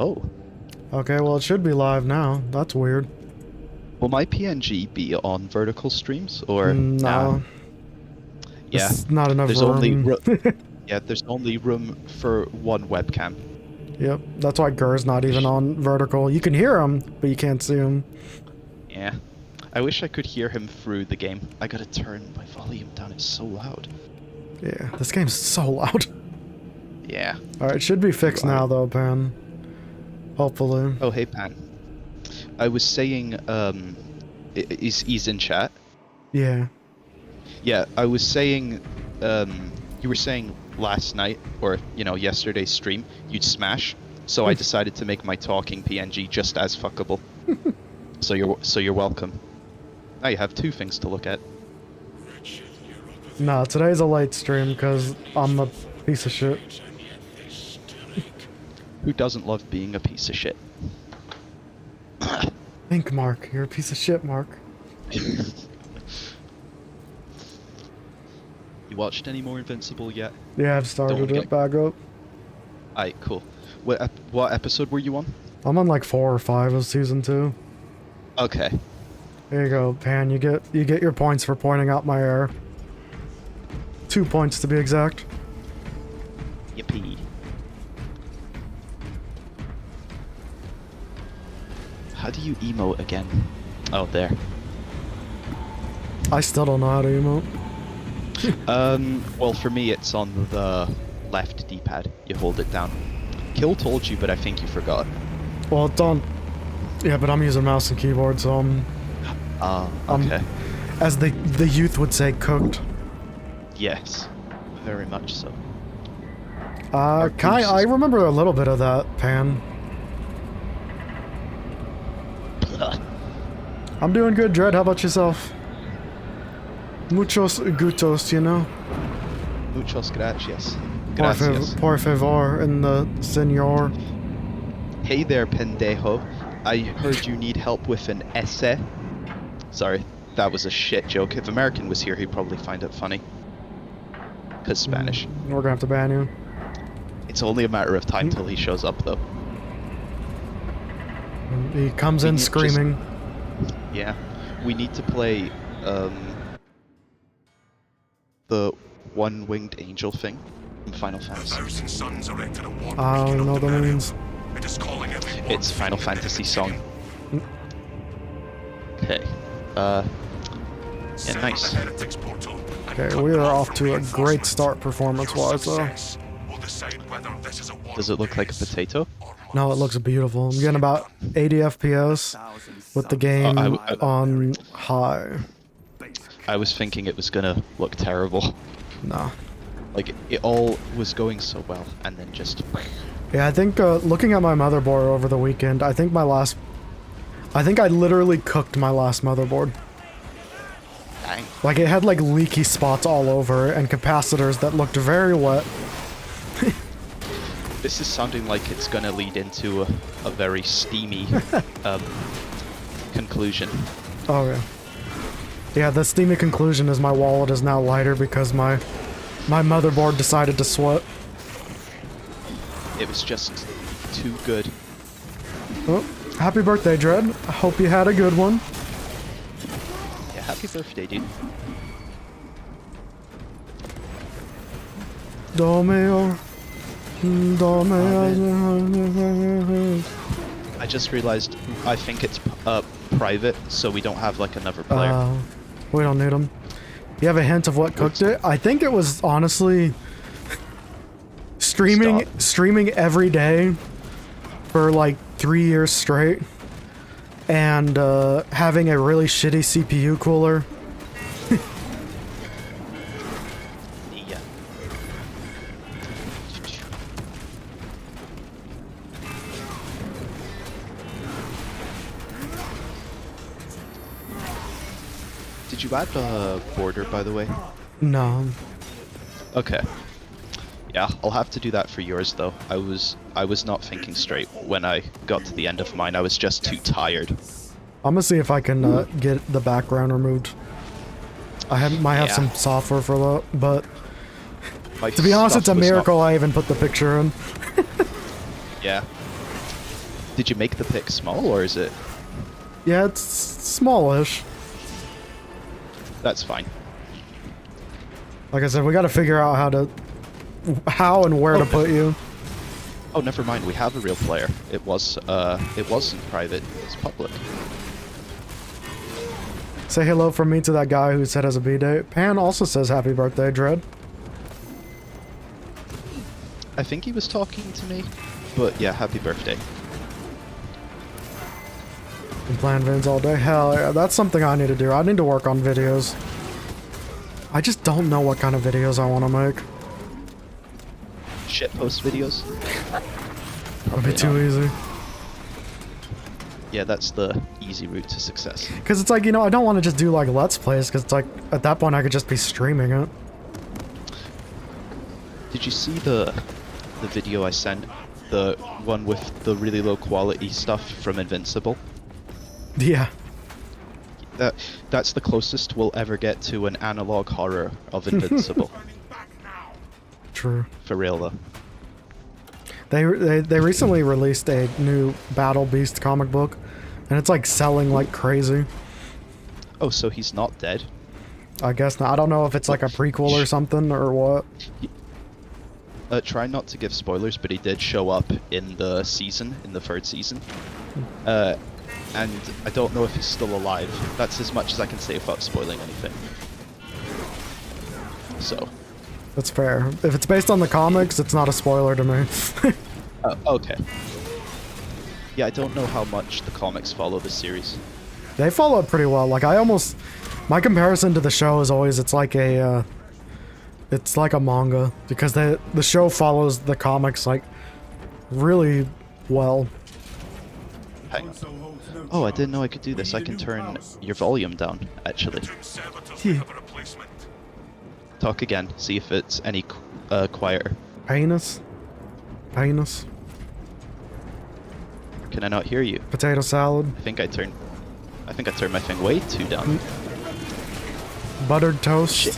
Oh. Okay, well it should be live now. That's weird. Will my PNG be on vertical streams or No. Yeah. There's not enough There's room. only yeah, there's only room for one webcam. Yep, that's why Gur's not even on vertical. You can hear him, but you can't see him. Yeah. I wish I could hear him through the game. I gotta turn my volume down, it's so loud. Yeah, this game's so loud. Yeah. Alright, it should be fixed now though, Pan. Hopefully. Oh, hey, Pan. I was saying, he's in chat? Yeah. Yeah, I was saying, you were saying last night, or, you know, yesterday's stream, you'd smash, so I decided to make my talking PNG just as fuckable. So you're welcome. Now you have two things to look at. Nah, today's a late stream because I'm a piece of shit. Who doesn't love being a piece of shit? Think, Mark. You're a piece of shit, Mark. You watched any more Invincible yet? Yeah, I've started it back up. Alright, cool. What episode were you on? I'm on like 4 or 5 of season 2. Okay. There you go, Pan. You get your points for pointing out my error. 2 points to be exact. Yippee. How do you emote again? Oh, there. I still don't know how to emote. Well, for me, it's on the left D-pad. You hold it down. Kill told you, but I think you forgot. Well, it's on... Yeah, but I'm using mouse and keyboard, so I'm... okay. As the youth would say, cooked. Yes. Very much so. I remember a little bit of that, Pan. I'm doing good, Dread. How about yourself? Muchos gutos, you know? Muchos gracias. Gracias. Por favor, in the senor. Hey there, pendejo. I heard you need help with an essay. Sorry, that was a shit joke. If American was here, he'd probably find it funny. Because Spanish. We're gonna have to ban you. It's only a matter of time till he shows up, though. He comes in screaming. Yeah. We need to play, the one-winged angel thing in Final Fantasy. I don't know what that means. It's Final Fantasy song. Okay. Yeah, nice. Okay, we are off to a great start performance-wise, though. Does it look like a potato? No, it looks beautiful. I'm getting about 80 FPS with the game on high. I was thinking it was gonna look terrible. No. Like, it all was going so well, and then just... Yeah, I think, looking at my motherboard over the weekend, I think I literally cooked my last motherboard. Dang. Like, it had, like, leaky spots all over and capacitors that looked very wet. This is sounding like it's gonna lead into a very steamy, conclusion. Oh, yeah. Yeah, the steamy conclusion is my wallet is now lighter because my motherboard decided to sweat. It was just too good. Oh, happy birthday, Dread. I hope you had a good one. Yeah, happy birthday, dude. Domeo. I just realized I think it's private, so we don't have like another player. We don't need them. You have a hint of what cooked it? I think it was honestly streaming every day for like 3 years straight, and having a really shitty CPU cooler. Yeah. Did you add a border, by the way? No. Okay. Yeah, I'll have to do that for yours, though. I was not thinking straight when I got to the end of mine. I was just too tired. I'm gonna see if I can get the background removed. I might have some software for that, but My to be honest, stuff it's a was miracle I even put the picture in. Yeah. Did you make the pick small, or is it? Yeah, it's smallish. That's fine. Like I said, we got to figure out how and where to put you. Oh, never mind. We have a real player. It wasn't private. It's public. Say hello from me to that guy who said has a B-Day. Pan also says happy birthday, Dread. I think he was talking to me, but yeah, happy birthday. Been playing Vins all day. Hell yeah, that's something I need to do. I need to work on videos. I just don't know what kind of videos I want to make. Shitpost videos? That'd be too easy. Yeah, that's the easy route to success. Because it's like, you know, I don't want to just do like Let's Plays, because it's like, at that point I could just be streaming it. Did you see the video I sent? The one with the really low quality stuff from Invincible? Yeah. That's the closest we'll ever get to an analog horror of Invincible. True. For real though. They recently released a new Battle Beast comic book, and it's like selling like crazy. Oh, so he's not dead? I guess not. I don't know if it's like a prequel or something or what. Try not to give spoilers, but he did show up in the season, in the third season. And I don't know if he's still alive. That's as much as I can say without spoiling anything. So. That's fair. If it's based on the comics, it's not a spoiler to me. Okay. Yeah, I don't know how much the comics follow the series. They follow it pretty well. Like, my comparison to the show is always, it's like a manga, because the show follows the comics, like, really well. Hang on. Oh, I didn't know I could do this. I can turn your volume down, actually. Yeah. Talk again, see if it's any quieter. Penis. Penis. Can I not hear you? Potato salad. I think I turned my thing way too down. Buttered toast. Shit.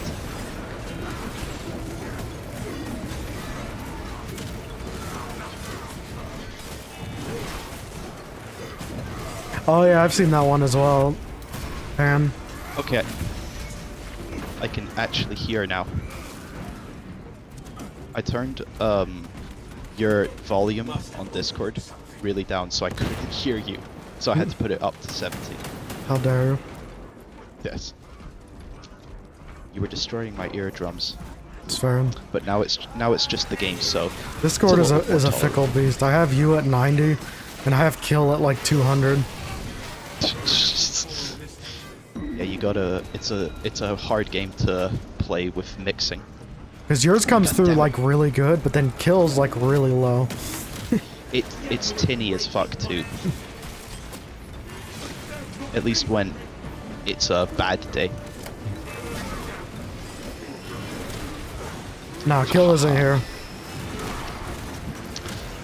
Oh yeah, I've seen that one as well. And Okay. I can actually hear now. I turned your volume on Discord really down so I couldn't hear you. So I had to put it up to 70. how dare you? Yes. You were destroying my eardrums. It's fair. But now it's just the game, so Discord it's is a more fickle beast. I have you at 90, and I have kill at like 200. Yeah, you gotta. It's a hard game to play with mixing. Because yours comes through like really good, but then kills like really low. It's tinny as fuck too. At least when it's a bad day. Nah, kill isn't here.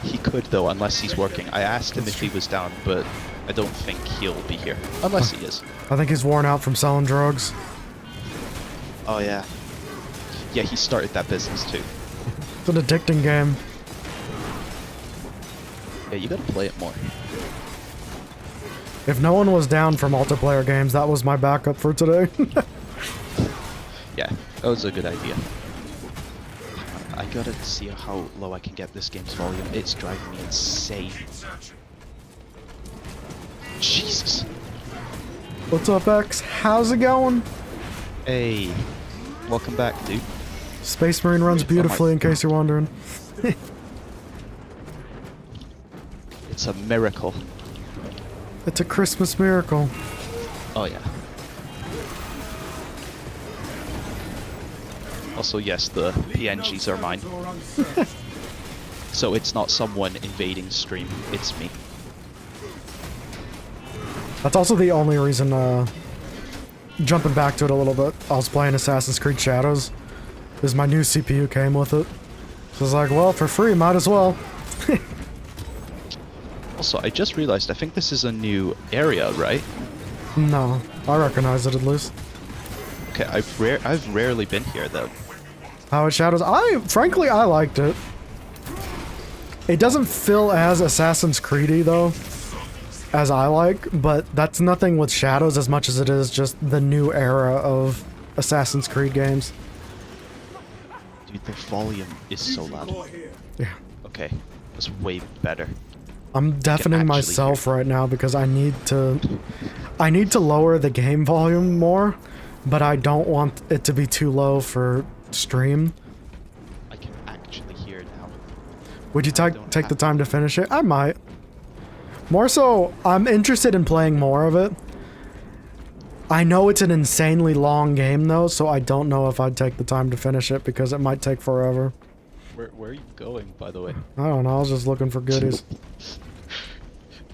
He could though, unless he's working. I asked him if he was down, but I don't think he'll be here. Unless he is. I think he's worn out from selling drugs. Oh yeah. Yeah, he started that business too. It's an addicting game. Yeah, you gotta play it more. If no one was down for multiplayer games, that was my backup for today. Yeah, that was a good idea. I gotta see how low I can get this game's volume. It's driving me insane. Jesus. What's up, X? How's it going? Hey. Welcome back, dude. Space Marine runs beautifully, in case you're wondering. It's a miracle. It's a Christmas miracle. Oh yeah. Also, yes, the PNGs are mine. So it's not someone invading stream, it's me. That's also the only reason, jumping back to it a little bit, I was playing Assassin's Creed Shadows, because my new CPU came with it. So I was like, well, for free, might as well. Also, I just realized, I think this is a new area, right? No, I recognize it at least. Okay, I've rarely been here, though. How it Shadows, frankly, I liked it. It doesn't feel as Assassin's Creedy though, as I like, but that's nothing with Shadows as much as it is just the new era of Assassin's Creed games. Dude, the volume is so loud. Yeah. Okay, that's way better. I'm deafening myself right now because I need to lower the game volume more, but I don't want it to be too low for stream. I can actually hear it now. Would you take the time to finish it? I might. More so, I'm interested in playing more of it. I know it's an insanely long game though, so I don't know if I'd take the time to finish it because it might take forever. Where are you going, by the way? I don't know, I was just looking for goodies.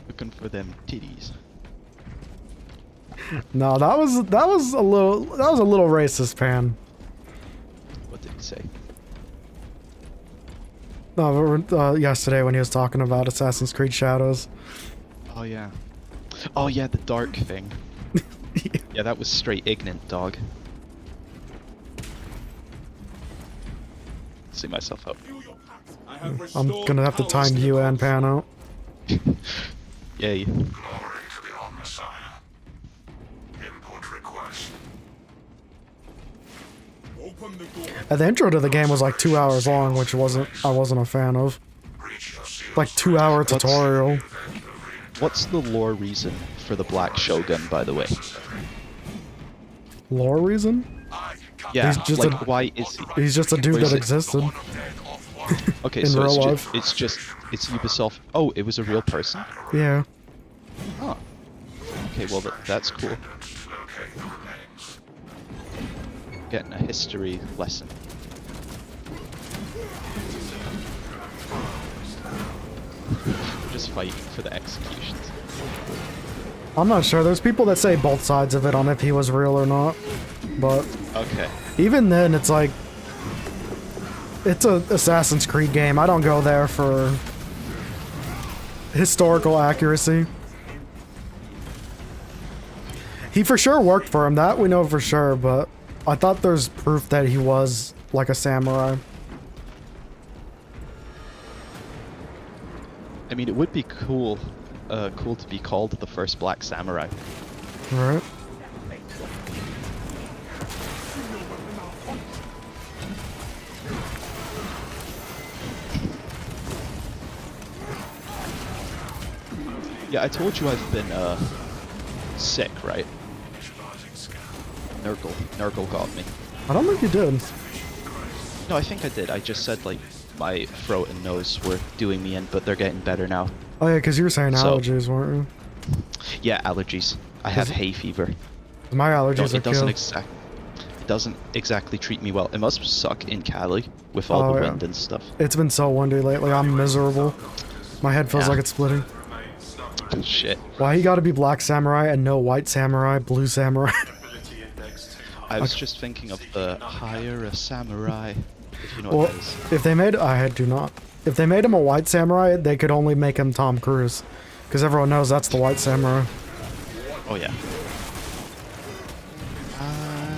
Looking for them titties. No, that was a little racist, Pan. What did he say? No, yesterday when he was talking about Assassin's Creed Shadows. Oh yeah. Oh yeah, the dark thing. Yeah, that was straight ignorant, dog. See myself up. I'm gonna have to time you and Pan out. Yay. The intro to the game was like 2 hours long, which I wasn't a fan of. Like 2-hour tutorial. What's the lore reason for the Black Shogun, by the way? Lore reason? Yeah, He's just like why is he? He's just a dude that existed. Okay, in so real it's life. it's Ubisoft. Oh, it was a real person? Yeah. Oh. Okay, well that's cool. Getting a history lesson. Just fighting for the executions. I'm not sure. There's people that say both sides of it on if he was real or not. But Okay. even then, it's like... It's a Assassin's Creed game. I don't go there for historical accuracy. He for sure worked for him. That we know for sure, but I thought there's proof that he was like a samurai. I mean, it would be cool to be called the first Black Samurai. Right? Yeah, I told you I've been sick, right? Nurgle got me. I don't think you did. No, I think I did. I just said like my throat and nose were doing me in, but they're getting better now. Oh yeah, because you were saying So- allergies, weren't you? Yeah, allergies. I have hay fever. My allergies It are doesn't killed. it doesn't exactly treat me well. It must suck in Cali with all Oh, the yeah. wind and stuff. It's been so windy lately. I'm miserable. My head feels Yeah. like it's splitting. Shit. Why you gotta be Black Samurai and no White Samurai, Blue Samurai? I was just thinking of the hire a samurai, if you know Well, what that is. if they made... I do not. If they made him a White Samurai, they could only make him Tom Cruise. Because everyone knows that's the White Samurai. Oh yeah. I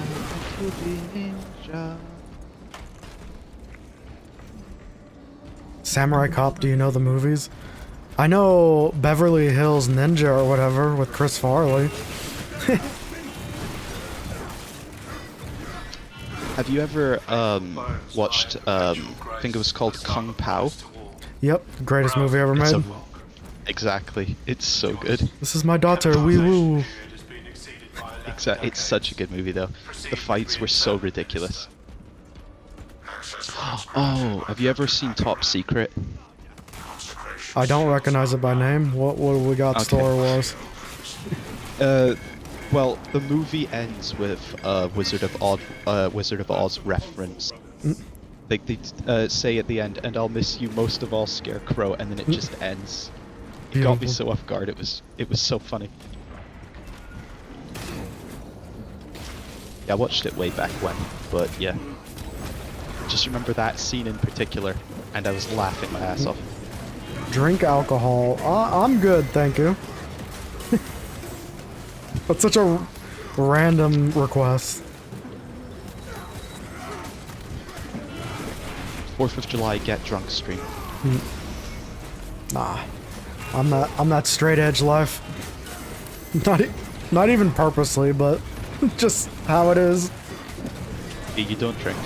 could be ninja. Samurai Cop, do you know the movies? I know Beverly Hills Ninja or whatever with Chris Farley. Have you ever watched I think it was called Kung Pao? Yep, greatest movie ever It's made. exactly. It's so good. This is my daughter, wee woo. It's such a good movie though. The fights were so ridiculous. Oh, have you ever seen Top Secret? I don't recognize it by name. What do we got? Okay. Star Wars. Well, the movie ends with Wizard of Oz reference. They say at the end, "And I'll miss you most of all, Scarecrow," and then it just ends. It got me Beautiful. so off guard. It was so funny. Yeah, I watched it way back when, but yeah. Just remember that scene in particular, and I was laughing my ass off. Drink alcohol. I'm good, thank you. That's such a random request. 4th of July, get drunk stream. Nah, I'm that straight edge life. Not even purposely, but just how it is. You don't drink.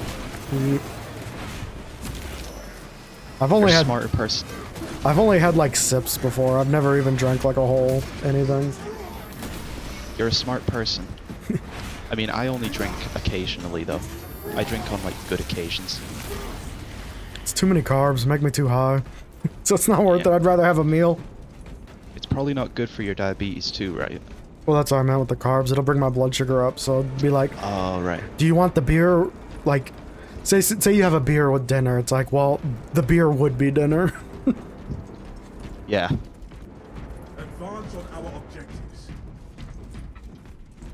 I've only You're a had smarter person. I've only had like sips before. I've never even drank like a whole anything. You're a smart person. I mean, I only drink occasionally though. I drink on like good occasions. It's too many carbs, make me too high. So it's not worth it. I'd rather have a meal. It's probably not good for your diabetes too, right? Well, that's what I meant with the carbs. It'll bring my blood sugar up. So it'd be like, oh, right. Do you want the beer? Like, say you have a beer with dinner. It's like, well, the beer would be dinner. Yeah. Advance on our objectives.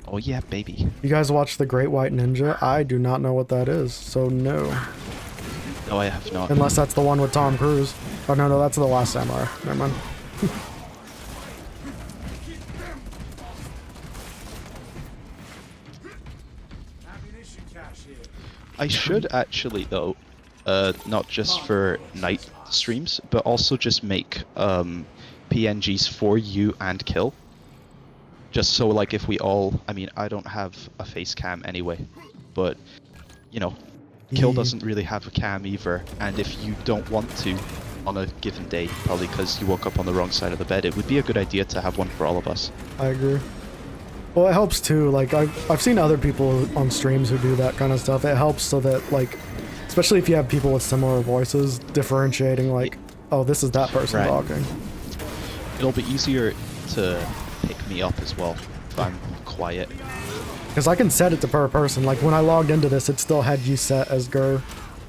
Oh yeah, baby. You guys watch The Great White Ninja? I do not know what that is, so no. No, I have not. Unless that's the one with Tom Cruise. Oh no, that's The Last Samurai. Never mind. I should actually though, not just for night streams, but also just make PNGs for you and Kill. Just so like if we all, I mean, I don't have a face cam anyway, but you know, Kill doesn't really have a cam either, and if you don't want to on a given day, probably because you woke up on the wrong side of the bed, it would be a good idea to have one for all of us. I agree. Well, it helps too. Like I've seen other people on streams who do that kind of stuff. It helps so that like, especially if you have people with similar voices, differentiating like, oh, this is that person talking. It'll be easier to pick me up as well if I'm quiet. Because I can set it to per person. Like when I logged into this, it still had you set as Gur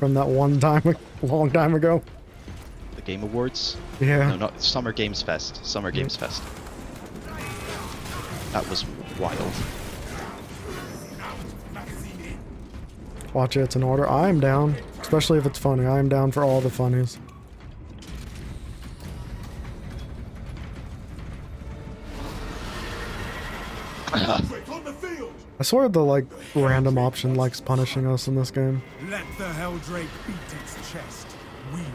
from that one time, long time ago. The Game Awards? Yeah. No, not Summer Games Fest. Summer Games Fest. That was wild. Watch it, it's in order. I am down, especially if it's funny. I am down for all the funnies. I swear the like random option likes punishing us in this game. Let the Helldrake beat its chest. We will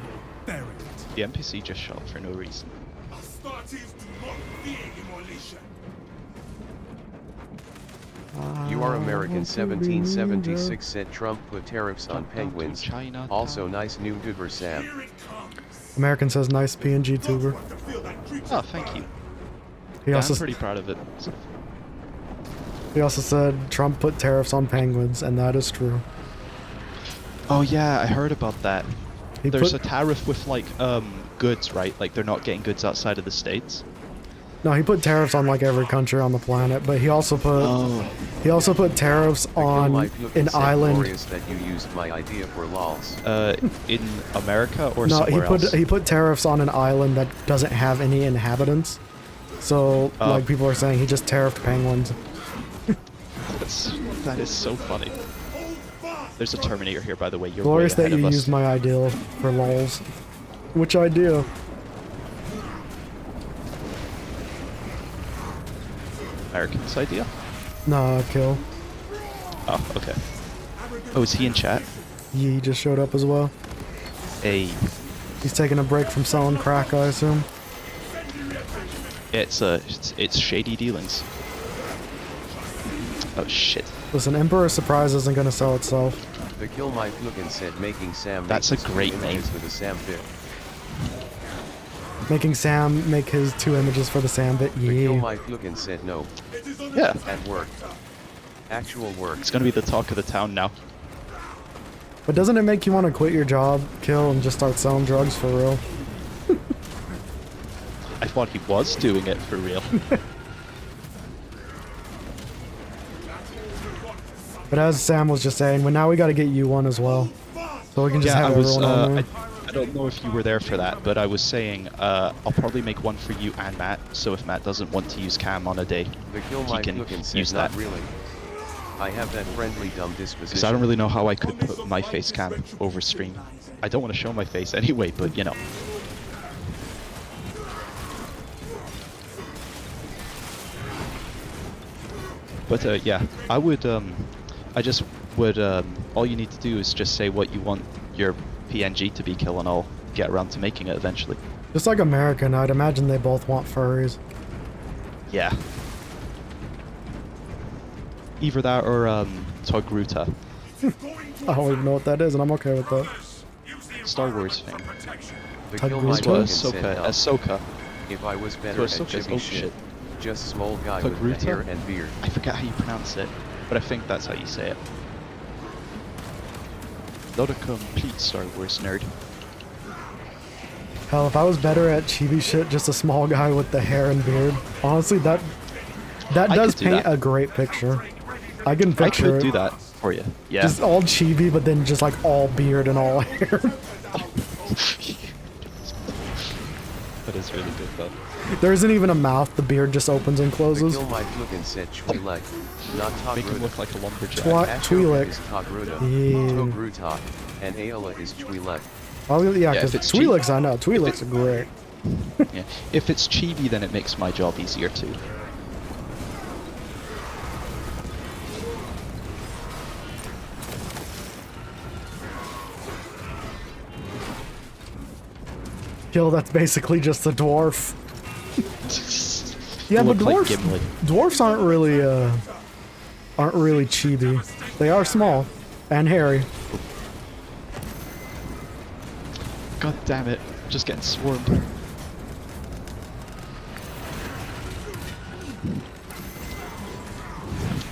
bury it. The NPC just shot for no reason. Astartes do not fear immolation. You are American 1776 said Trump put tariffs on penguins. China. Also nice new Duber Sam. Here it comes. American says nice PNG tuber. Oh, thank you. He Yeah, also I'm pretty proud of it. he also said Trump put tariffs on penguins, and that is true. Oh yeah, I heard about that. He There's put- a tariff with like goods, right? Like they're not getting goods outside of the States. No, he put tariffs on like every country on the planet, but he also put tariffs on an island. Glorious that you used my idea for lols. In America or No, somewhere else? he put tariffs on an island that doesn't have any inhabitants. So like people are saying he just tariffed penguins. That is so funny. There's a Terminator here, by the way. You're Glorious way that ahead you of us. used my idea for lols. Which idea? American's idea? Nah, kill. Oh, okay. Oh, is he in chat? He just showed up as well. Hey, He's taking a break from selling crack, I assume. it's shady dealings. Oh shit. Listen, Emperor Surprise isn't gonna sell itself. The Kill My Flukin said making Sam That's make a his great two name. images with a Sam bit. Making Sam make his 2 images for the Sam bit. The Kill Yeah. My Flukin said no. Yeah, At work. Actual work. it's gonna be the talk of the town now. But doesn't it make you want to quit your job, kill, and just start selling drugs for real? I thought he was doing it for real. But as Sam was just saying, well, now we gotta get you one as well. So we can just Yeah, have I was. everyone on there. I don't know if you were there for that, but I was saying I'll probably make one for you and Matt. So if Matt doesn't want to use cam on a day, The Kill he My can Flukin use said not that. really. I have that friendly dumb Because disposition. I don't really know how I could put my face cam over stream. I don't want to show my face anyway, but you know. But yeah, I would. I just would. All you need to do is just say what you want your PNG to be, Kill, and I'll get around to making it eventually. Just like American, I'd imagine they both want furries. Yeah. Either that or Togruta. I don't even know what that is, and I'm okay with that. Star Wars thing. The Tug kill Guru my Tug? fucking Ahsoka. said, Ahsoka. if I was better at Ahsoka's chibi oh shit, shit. just small guy Tug with Guru the hair Tug? and beard. I forget how you pronounce it, but I think that's how you say it. Not a complete Star Wars nerd. Hell, if I was better at chibi shit, just a small guy with the hair and beard. Honestly, that I does could do paint that. a great picture. I can I picture could it. do that for you. Yeah. Just all chibi, but then just like all beard and all hair. That is really good though. There isn't even a mouth. The beard just opens and The closes. kill my fucking said Twi'lek, not Make him Togruta. look like a lumberjack. Twi- Twi'lek. is Togruta, Yeah. Togruta, and Aola is Twi'lek. Oh, yeah, Yeah, because if it's Twi'leks I know. Twi'leks are great. Yeah. If it's chibi, then it makes my job easier too. Kill, that's basically just a dwarf. Yeah, but Look like dwarfs, Gimli. dwarfs aren't really chibi. They are small and hairy. God damn it! Just getting swarmed.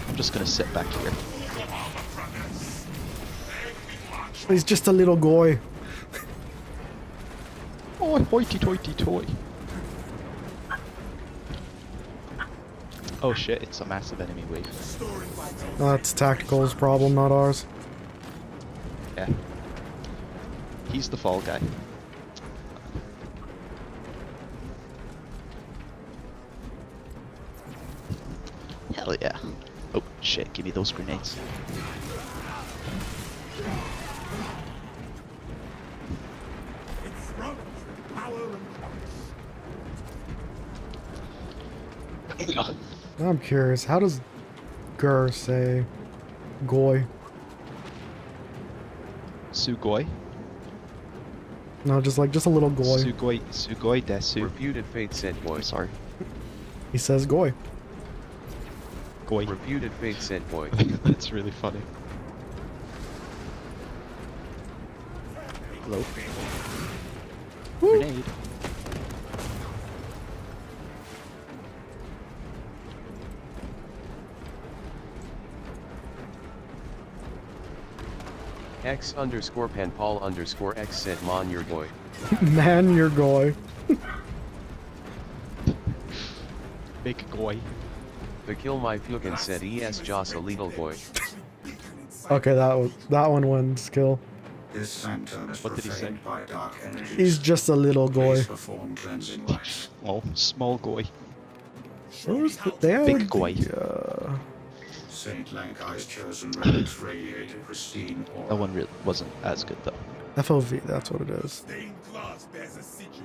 I'm just gonna sit back here. He's just a little goy. Oh, hoity-toity toy. Oh shit! It's a massive enemy wave. That's Tactical's problem, not ours. Yeah. He's the fall guy. Hell yeah. Oh shit, give me those grenades. I'm curious, how does Gur say goy? Sugoi. No, just a little goy. Sugoi desu. Reputed fate said boy. I'm sorry. He says goy. Goi. Reputed fate said boy. That's really funny. Hello. Grenade. X underscore penpaul underscore X said mon your boy. Man, you're goy. Big goi. The kill my fucking said es Joss a little boy. Okay, that one wins kill. This sanctum is What did he say? profaned by dark energies. He's just a little goy. Please perform cleansing rites. Oh, small goi. They have Big goy. Saint Lankai's chosen relics radiate a pristine aura. That one wasn't as good though. FOV, that's what it is. Stained glass bears a sigil.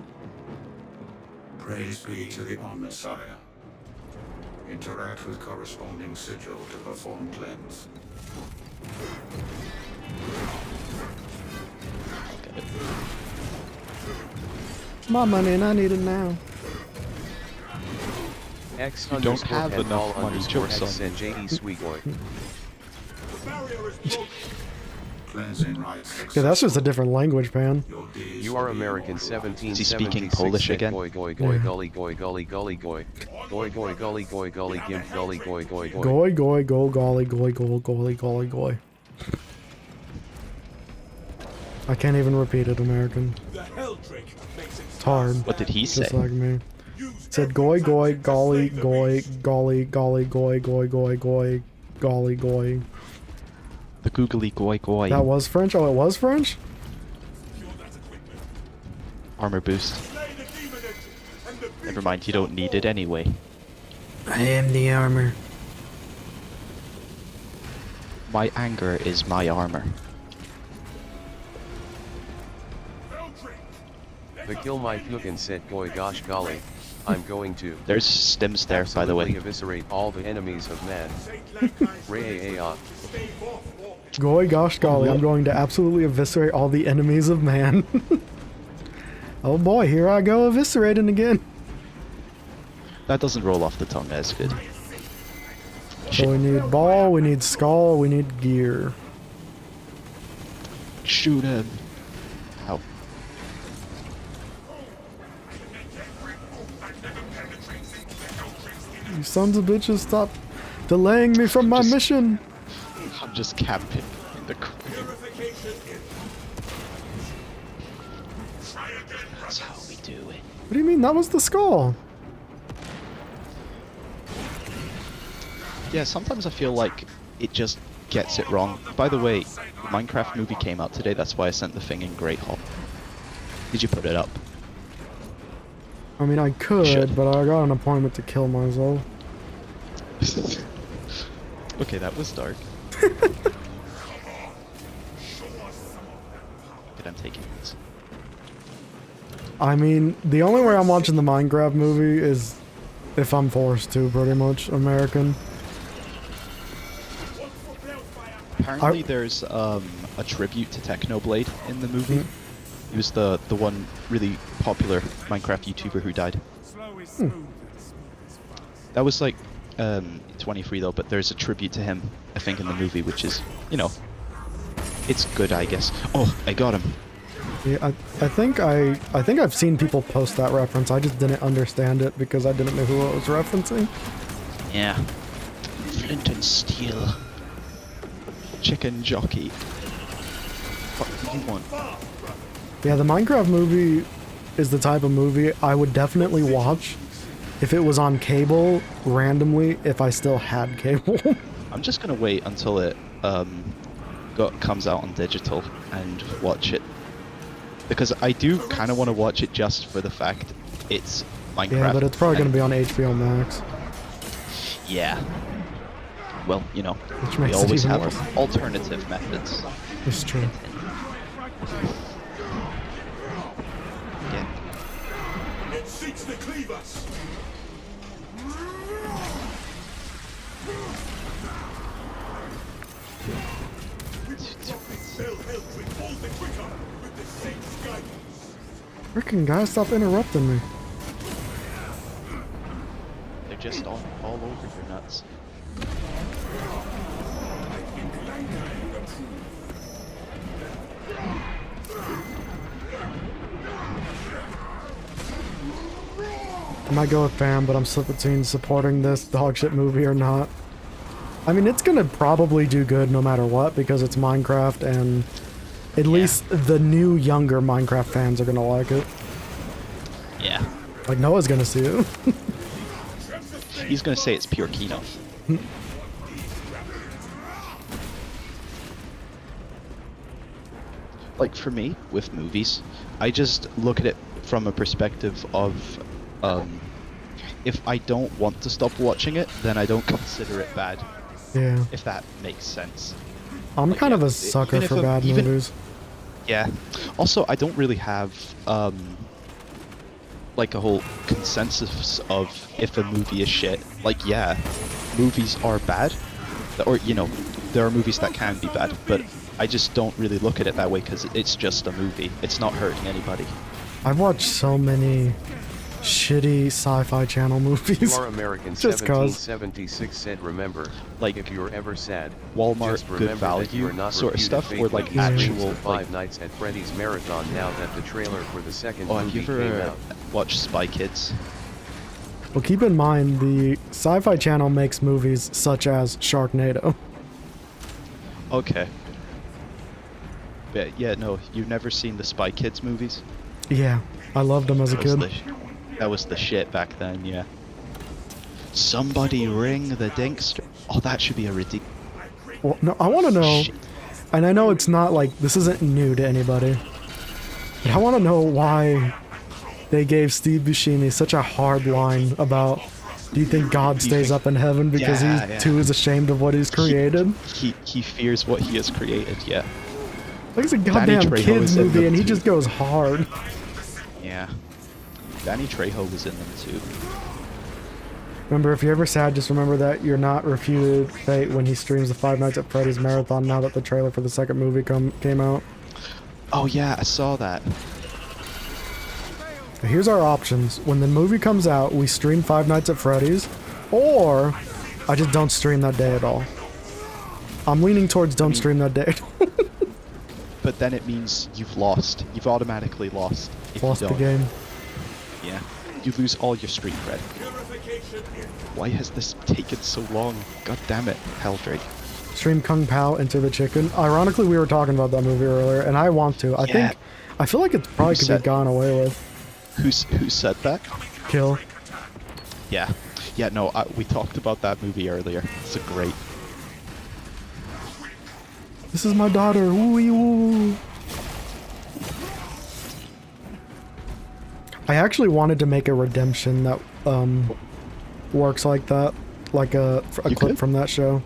Praise be to the Omnissiah. Interact with corresponding sigil to perform cleanse. Got it. My money and I need it now. X You don't underscore have enough penpaul money, underscore joke's X on said JE sweet boy. The barrier is broken. Cleansing rites. Yeah, that's just a different language, man. Your deeds You will are be American immortal. 1776 Is he speaking Polish said again? Goy goy goy Yeah. gully goy gully gully goy. Goy goy gully goy gully gimp gully goy goy goy. Goy, goy, go, golly, goy, go, golly, golly, goy. I can't even repeat it, American. The Helldrake makes it It's hard. What did he say? Just like me. use It said goy, goy, golly, goy, golly, golly, goy, goy, goy, goy, golly, goy. The googly goi goi. That was French? Oh, it was French? Armor boost. Slay the demon engine, and the Never mind, you don't need it anyway. I am the armor. My anger is my armor. The kill my fucking said goy gosh golly. I'm going to There's stims there, by the way. absolutely eviscerate all the enemies of man. Ray Goy, gosh, golly, I'm going to absolutely eviscerate all the enemies of man. Oh boy, here I go eviscerating again. That doesn't roll off the tongue as good. So we need ball, we need skull, we need gear. Shoot him. Ow. You sons of bitches, stop delaying me from my mission. I'm just camping in the corner. That's how we do it. What do you mean? That was the skull. Yeah, sometimes I feel like it just gets it wrong. By the way, the Minecraft movie came out today, that's why I sent the thing in Great Hall. Did you put it up? I mean, I could, Should. but I got an appointment to kill myself. Okay, that was dark. Good, I'm taking this. I mean, the only way I'm watching the Minecraft movie is if I'm forced to, pretty much. American. Apparently there's a tribute to Technoblade in the movie. He was the one really popular Minecraft YouTuber who died. Slow is smooth and smooth is fast. That was like 23 though, but there's a tribute to him, I think, in the movie, which is, you know, it's good, I guess. Oh, I got him. Yeah, I think I've seen people post that reference. I just didn't understand it because I didn't know who it was referencing. Yeah. Flint and steel. Chicken jockey. What do you want? Yeah, the Minecraft movie is the type of movie I would definitely watch if it was on cable randomly, if I still had cable. I'm just gonna wait until it comes out on digital and watch it, because I do kind of want to watch it just for the fact it's Minecraft. Yeah, but it's probably going to and- be on HBO Max. Yeah. Well, you know, Which we makes it always even have worse. alternative methods. It's true. Yeah. It seeks to cleave us. They'll help with all the quicker with the saints' guidance. Freaking guys, stop interrupting me. They're just all over your nuts. I might go with fam, but I'm split between supporting this dogshit movie or not. I mean, it's gonna probably do good no matter what because it's Minecraft, and at least the new, younger Minecraft fans are gonna like it. Yeah. Like, Noah's gonna see it. He's gonna say it's pure Kino. Like, for me, with movies, I just look at it from a perspective of, if I don't want to stop watching it, then I don't consider it bad, Yeah. if that makes sense. I'm Like, kind of yeah, a sucker even if for bad even- movies. Yeah. Also, I don't really have, like a whole consensus of if a movie is shit. Like, yeah, movies are bad, or, you know, there are movies that can be bad, but I just don't really look at it that way because it's just a movie. It's not hurting anybody. I've watched so many shitty Sci-Fi Channel You movies. are American Just 1776 said remember, Like, if you're ever sad, Walmart just good remember that you value are not sort of reputed stuff, or like faithful to actual, the Five like, Nights at Freddy's marathon now that the trailer for the second oh, have you movie came ever out. watched Spy Kids? Well, keep in mind, the Sci-Fi Channel makes movies such as Sharknado. Okay. But yeah, no, you've never seen the Spy Kids movies? Yeah, I loved them as a kid. That was the shit back then, yeah. Somebody ring the Dinkster. Oh, that should be a ridiculous. Well, no, I want to know, Shit. and I know it's not like, this isn't new to anybody, but I want to know why they gave Steve Buscemi such a hard line about, do you think God stays up in heaven because Yeah, he yeah. too is ashamed of what he's created? He fears what he has created, yeah. Like, it's a goddamn Trejo kids is in movie them and he too. just goes hard. Yeah. Danny Trejo was in them too. Remember, if you're ever sad, just remember that you're not refuted fate when he streams the Five Nights at Freddy's marathon now that the trailer for the second movie came out. Oh yeah, I saw that. Here's our options. When the movie comes out, we stream Five Nights at Freddy's, or I just don't stream that day at all. I'm leaning towards don't stream that day. But then it means you've lost. You've automatically lost. If Lost you the don't. game. Yeah. You lose all your street cred. Why has this taken so long? God damn it, Helldrake. Stream Kung Pao into the chicken. Ironically, we were talking about that movie earlier, and I want to. I feel like it probably could be gone away with. Who said that? Kill. Yeah. Yeah, no, we talked about that movie earlier. It's a great... This is my daughter. Ooh, ooh. I actually wanted to make a redemption that works like that, like a clip could? from that show.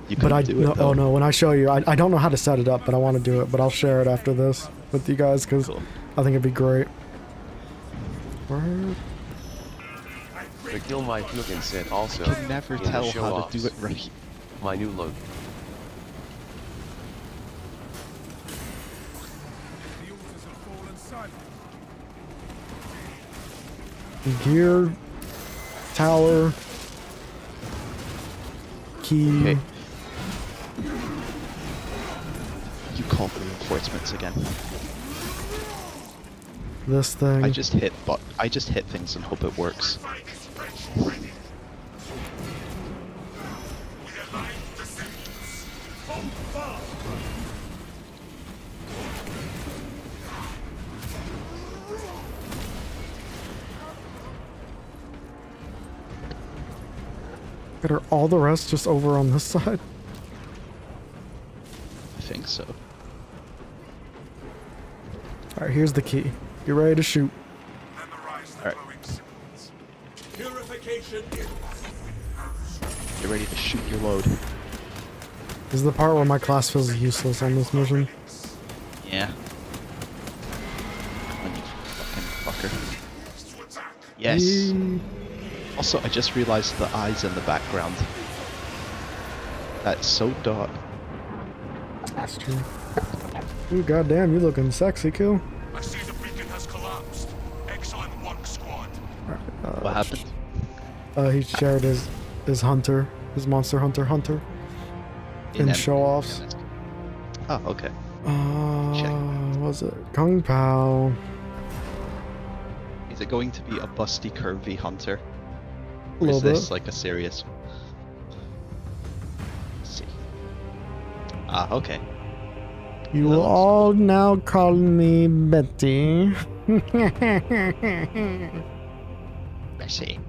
You But I do it, no, though. oh no, when I show you, I don't know how to set it up, but I want to do it. But I'll share it after this with you guys because Cool. I think it'd be great. Where? The Kill My Fucking said also, I can never in the tell how show-offs, to do it right. my new load. The altars have fallen silent. Gear, tower, key. Okay. You called reinforcements again. This thing. I just hit things and hope it works. Are all the rest just over on this side? I think so. Alright, here's the key. Get ready to shoot. Memorize the Alright. glowing symbols. Purification. Get ready to shoot your load. This is the part where my class feels useless on this mission. Yeah. Come on, you fucking fucker. Yes. Yee. Also, I just realized the eyes in the background. That's so dark. That's true. Ooh, goddamn, you looking sexy, Kill. I see the beacon has collapsed. Excellent work, squad. What happened? He shared his hunter, his monster hunter in show-offs. Oh, okay. What was it? Kung Pao. Is it going to be a busty, curvy hunter? A Or is little this bit. like a serious... Let's see. Ah, okay. You That will looks all now call me Betty. I see.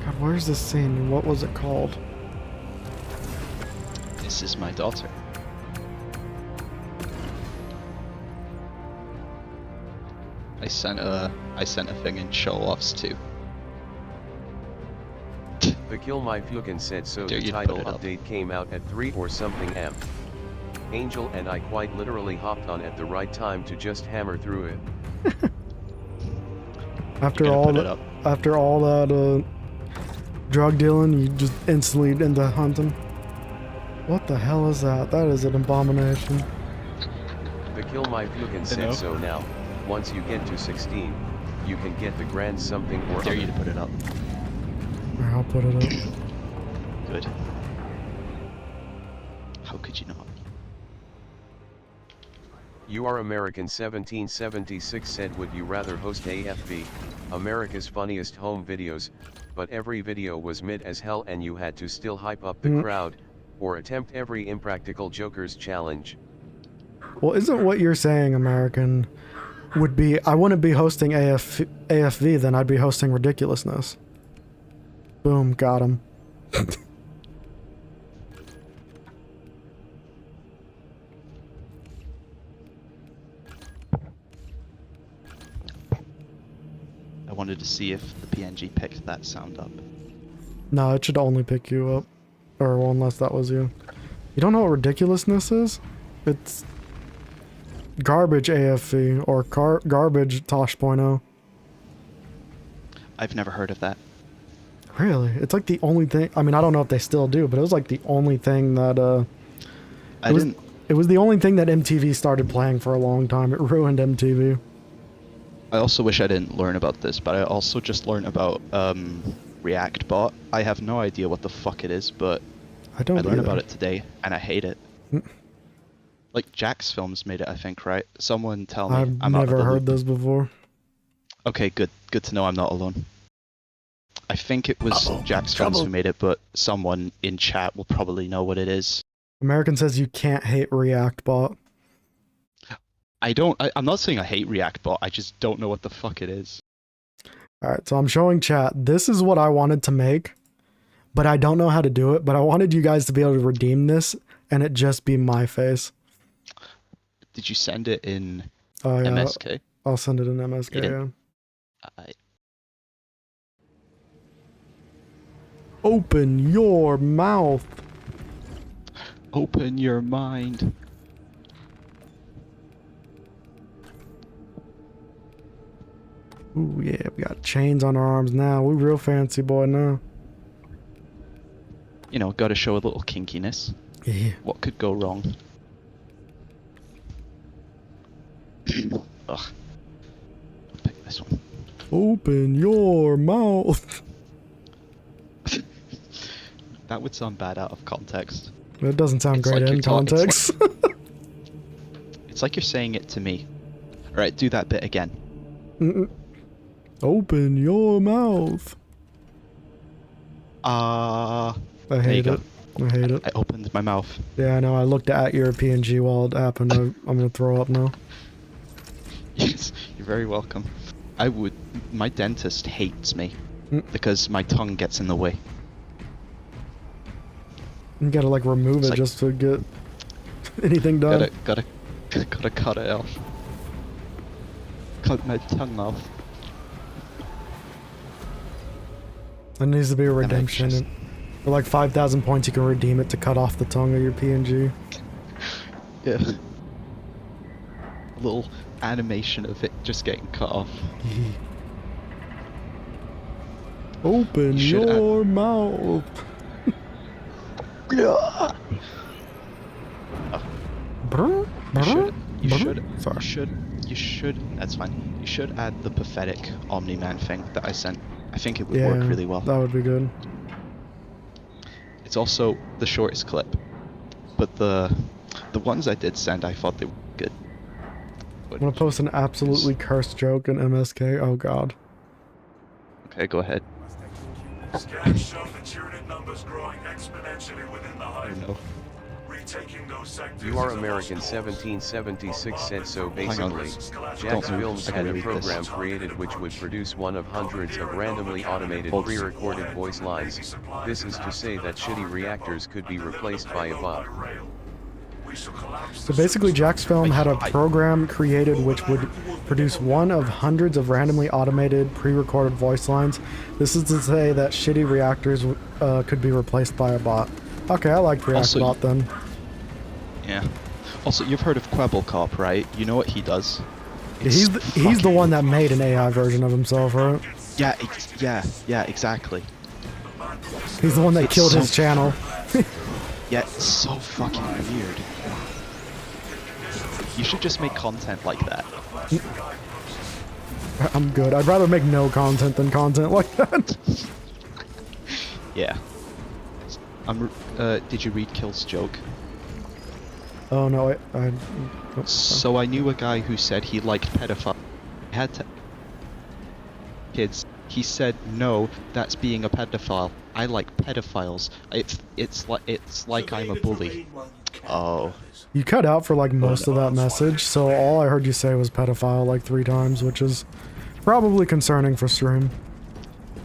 God, where's this scene? What was it called? This is my daughter. I sent a thing in show-offs too. The Kill My Fucking said so. Dare The you to title put it up. update came out at 3 or something am. Angel and I quite literally hopped on at the right time to just hammer through it. After You're gonna all put it that, up. after all that drug dealing, you just instantly into hunting. What the hell is that? That is an abomination. The Kill My Fucking know. said so now. Once you get to 16, you can get the grand something or Dare you other. to put it up. Alright, I'll put it up. Good. How could you not? You are American 1776 said, would you rather host AFV, America's funniest home videos, but every video was mid as hell and you had to still hype up the crowd, or attempt every impractical Joker's challenge? Well, isn't what you're saying, American, would be, I wouldn't be hosting AFV, then I'd be hosting Ridiculousness. Boom, got him. I wanted to see if the PNG picked that sound up. No, it should only pick you up. Or, well, unless that was you. You don't know what Ridiculousness is? It's garbage AFV, or garbage Tosh.0. I've never heard of that. Really? It's like the only thing. I mean, I don't know if they still do, but it was like the only thing that. It was the only thing that MTV started playing for a long time. It ruined MTV. I also wish I didn't learn about this, but I also just learned about React Bot. I have no idea what the fuck it is, but I don't. I learned either. about it today, and I hate it. Like Jack's Films made it, I think, right? Someone tell me. I've I'm out of never the heard loop. this before. Okay, good. Good to know I'm not alone. I think it was Jack's Films who made it, but someone in chat will probably know what it is. American says you can't hate React Bot. I'm not saying I hate React Bot. I just don't know what the fuck it is. All right, so I'm showing chat. This is what I wanted to make, but I don't know how to do it. But I wanted you guys to be able to redeem this, and it just be my face. Did you send it in Oh yeah, MSK? I'll send it in MSK. You Yeah. didn't? Open your mouth. Open your mind. Ooh yeah, we got chains on our arms now. We real fancy boy now. You know, gotta show a little kinkiness. Yeah. What could go wrong? Ugh. I'll pick this one. Open your mouth. That would sound bad out of context. That doesn't sound It's great like in you're talking- context. It's like you're saying it to me. Alright, do that bit again. Open your mouth. Ah. I There you hate go. it. I hate it. I opened my mouth. Yeah, I know. I looked at your PNG while it happened. I'm gonna throw up now. Yes, you're very welcome. My dentist hates me Mm. because my tongue gets in the way. You gotta like remove It's it like- just to get anything done. Gotta cut it off. Cut my tongue off. There needs to be a makes redemption. sense. For like 5,000 points, you can redeem it to cut off the tongue of your PNG. Yeah. A little animation of it just getting cut off. Open You should your mouth. Brr, brr, You brr. should. Sorry. You should. That's fine. You should add the pathetic Omni-Man thing that I sent. I think it would Yeah, work really well. that would be good. It's also the shortest clip, but the ones I did send, I thought they were good. I'm gonna post an absolutely cursed joke in MSK. Oh god. Okay, go ahead. Scans show the Tyranid numbers growing exponentially within the I hive. don't know. Retaking those sectors You Are is a American lost cause. 1776 said so. Hang on. Basically, Jack's Don't move. Films I had gotta a read program this. created which would produce one of hundreds of randomly automated Hold. pre-recorded voice lines. This is to say that shitty reactors could be replaced by a bot. We shall collapse So the basically, Jack's Film had a I- program created which would produce one of hundreds of randomly automated pre-recorded voice lines. This is to say that shitty reactors could be replaced by a bot. Okay, I like React Also, Bot then. Yeah. Also, you've heard of Quebblecop, right? You know what he does? He's the one that made an AI version of himself, right? Yeah, yeah, exactly. He's the one that It's killed so his channel. Yeah, it's so fucking weird. You should just make content like that. I'm good. I'd rather make no content than content like that. Yeah. Did you read Kill's joke? Oh no, So I knew a guy who said he liked pedophile. Had to kids. He said no, that's being a pedophile. I like pedophiles. It's like I'm a bully. Oh. you cut out for like most of that message, so all I heard you say was pedophile like 3 times, which is probably concerning for stream.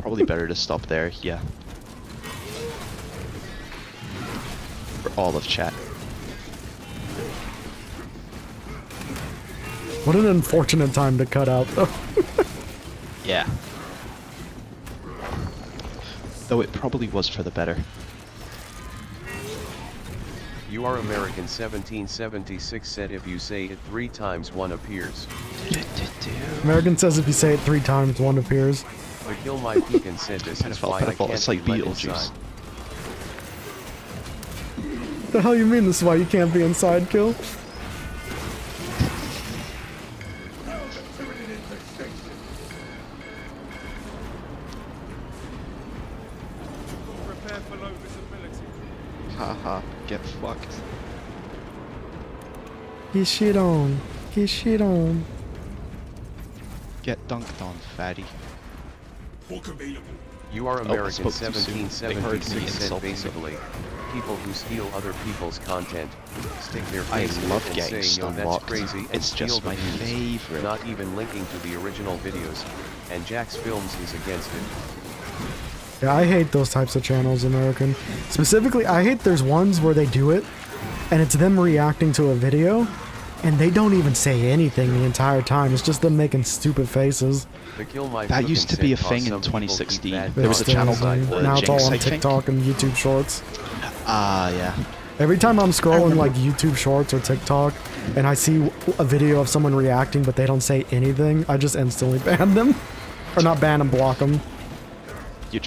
Probably better to stop there, yeah. For all of chat. What an unfortunate time to cut out, though. Yeah. Though it probably was for the better. You Are American 1776 said if you say it 3 times one appears. American says if you say it 3 times, one appears. The Kill My Pecan said this is why I can't it's like be let Beetlejuice. inside. The hell you mean this is why you can't be inside, Kill? Prepare for low visibility. Haha, get fucked. Get shit on. Get shit on. Get dunked on, fatty. Book available. You are I American spoke too soon. They heard me 1776 said insult them. basically, people who steal other people's content, stick their I face in love it and getting say, yo, that's stunlocked. crazy, and It's steal just the my views, favorite. not even linking to the original videos, and Jack's Films is against it. Yeah, I hate those types of channels, American. Specifically, I hate there's ones where they do it, and it's them reacting to a video, and they don't even say anything the entire time. It's just them making stupid faces. The Kill My That Pecan used to said be a cause thing in some people keep 2016. bad There was a It's channel still called insane. The Now it's all Jinx, on I think. TikTok and YouTube Shorts. Ah, yeah. Every time I'm scrolling like YouTube Shorts or TikTok, and I see a video of someone reacting but they don't say anything, I just instantly ban them. Or not ban them, block them. You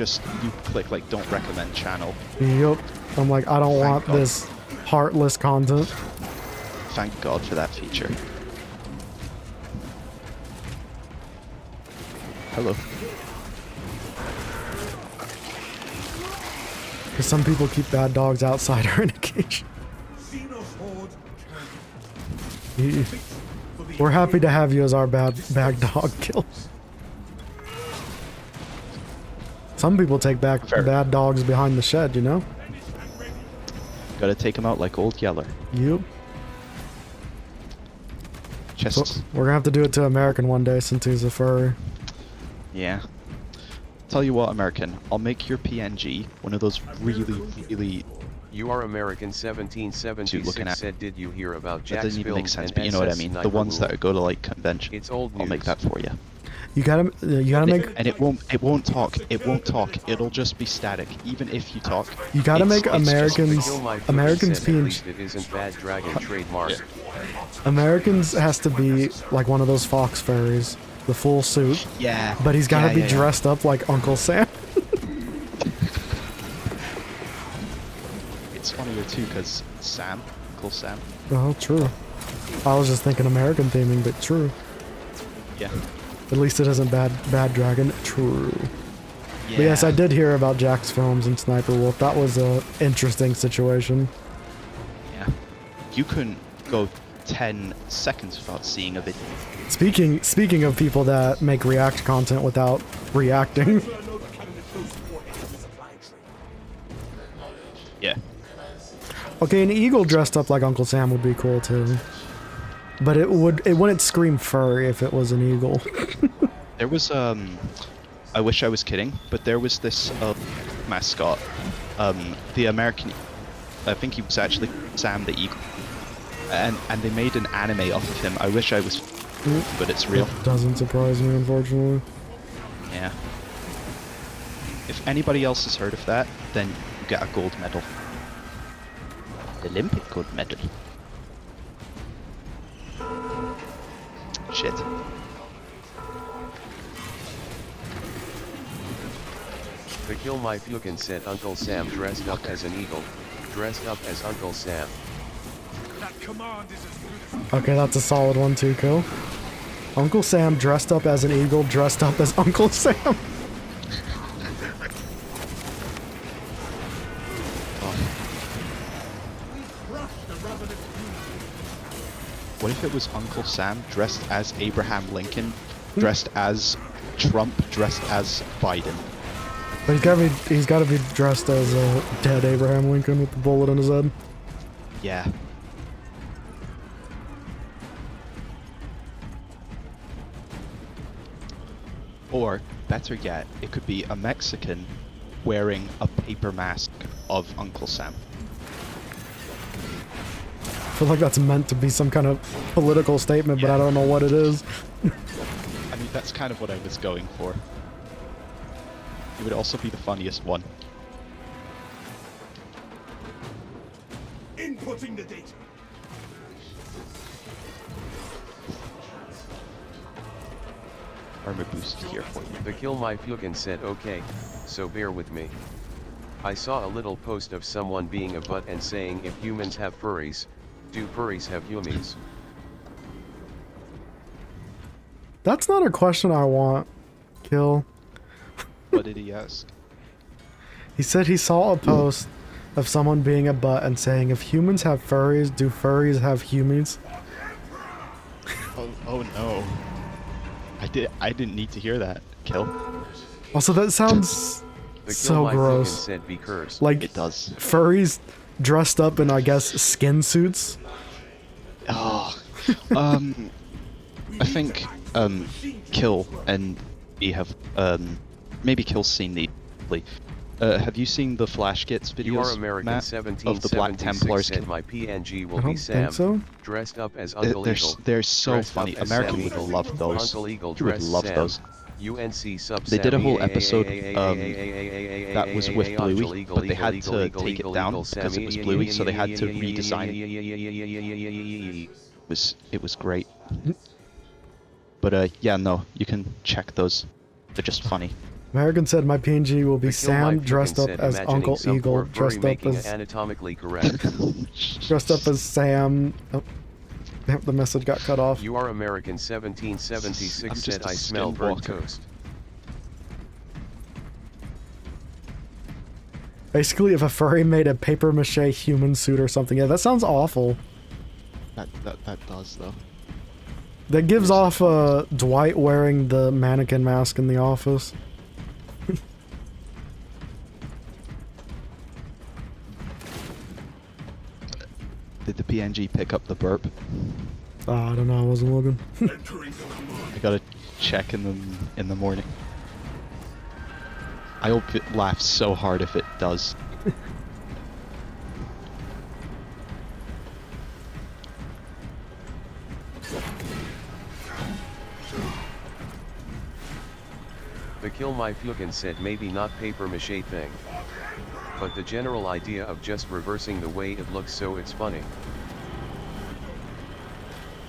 click like don't recommend channel. Yup. I'm like, I don't Thank want God. this heartless content. Thank God for that feature. Hello. Because some people keep bad dogs outside our indication. Xenos Horde We're happy to have you as our bad dog kill. Some people take back Fair. bad dogs behind the shed, you know? Gotta take him out like Old Yeller. Yup. So Chests. we're gonna have to do it to American one day since he's a furry. Yeah. Tell you what, American, I'll make your PNG one of those really. You are American Looking 1776 at- said, did you hear about That Jack's doesn't even make Films sense, and but you know what I SS mean. The Sniper ones Rule? that go to like convention. It's old I'll make news. that for you. You gotta make And it won't talk. It won't talk. It'll just be static. Even if you talk. you gotta it's- make it's just- The Americans Kill My Pecan Americans said, at PNG least it isn't Bad Dragon trademark. Americans has to be like one of those fox furries, the full suit, Yeah. but he's gotta yeah, be yeah, yeah. dressed up like Uncle Sam. It's funnier too because Sam, Uncle Sam. Oh, true. I was just thinking American theming, but true. Yeah. At least it isn't bad dragon. True. Yeah. But yes, I did hear about Jack's Films and Sniper Wolf. That was a interesting situation. Yeah. You couldn't go 10 seconds without seeing a video. Speaking of people that make react content without reacting, Yeah. okay, an eagle dressed up like Uncle Sam would be cool too. But it wouldn't scream furry if it was an eagle. There was I wish I was kidding, but there was this mascot, the American, I think he was actually Sam the Eagle, and they made an anime off of him. I wish I was, but it's real. It doesn't surprise me, unfortunately. Yeah. If anybody else has heard of that, then you get a gold medal. Olympic gold medal. Shit. The Kill My Pecan said Uncle Sam dressed up as an eagle, dressed up as Uncle Sam. That command is as good as Okay, that's a solid one too, Kill. Uncle Sam dressed up as an eagle, dressed up as Uncle Sam. What if it was Uncle Sam dressed as Abraham Lincoln, dressed as Trump, dressed as Biden? But he's gotta be dressed as a dead Abraham Lincoln with the bullet in his head. Yeah. Or, better yet, it could be a Mexican wearing a paper mask of Uncle Sam. I feel like that's meant to be some kind of political statement, but I don't know what it is. I mean, that's kind of what I was going for. It would also be the funniest one. inputting the data. armor boost here for you. The Kill My Fukin said okay, so bear with me. I saw a little post of someone being a butt and saying if humans have furries, do furries have humans? That's not a question I want, Kill. What did he ask? He said he saw a post of someone being a butt and saying if humans have furries, do furries have humans? Oh no. I didn't need to hear that, Kill. Also, that sounds The Kill so My Fukin gross. said be cursed. Like, It does. furries dressed up in, I guess, skin suits. Oh. I think Kill and we have maybe Kill's seen the have you seen the Flash Gits videos, You are American Matt, of the Black 1776 Templars? said my PNG will I be don't Sam, think so. dressed up as Uncle Eagle. They're so dressed up funny. as American Sam would Eagle. love those. Uncle Eagle You would dressed love Sam. those. UNC sub They did a whole episode that was with Bluey, but they had to take it down because it was Bluey, so they had to redesign it. It was great. But yeah, no, you can check those. They're just funny. American said my PNG will be The Kill My Sam Fukin dressed up said, as imagining Uncle some Eagle, poor furry dressed up making as it anatomically correct. Sam. Oh, damn, the message got cut off. You are American 1776 I'm just said a I smell burnt skinwalker. toast. Basically, if a furry made a paper mache human suit or something, yeah, that sounds awful. That does though. That gives off Dwight wearing the mannequin mask in The Office. Did the PNG pick up the burp? I don't know, I wasn't looking. I gotta check in the morning. I hope it laughs so hard if it does. The Kill My Fukin said maybe not paper mache thing. But the general idea of just reversing the way it looks so it's funny.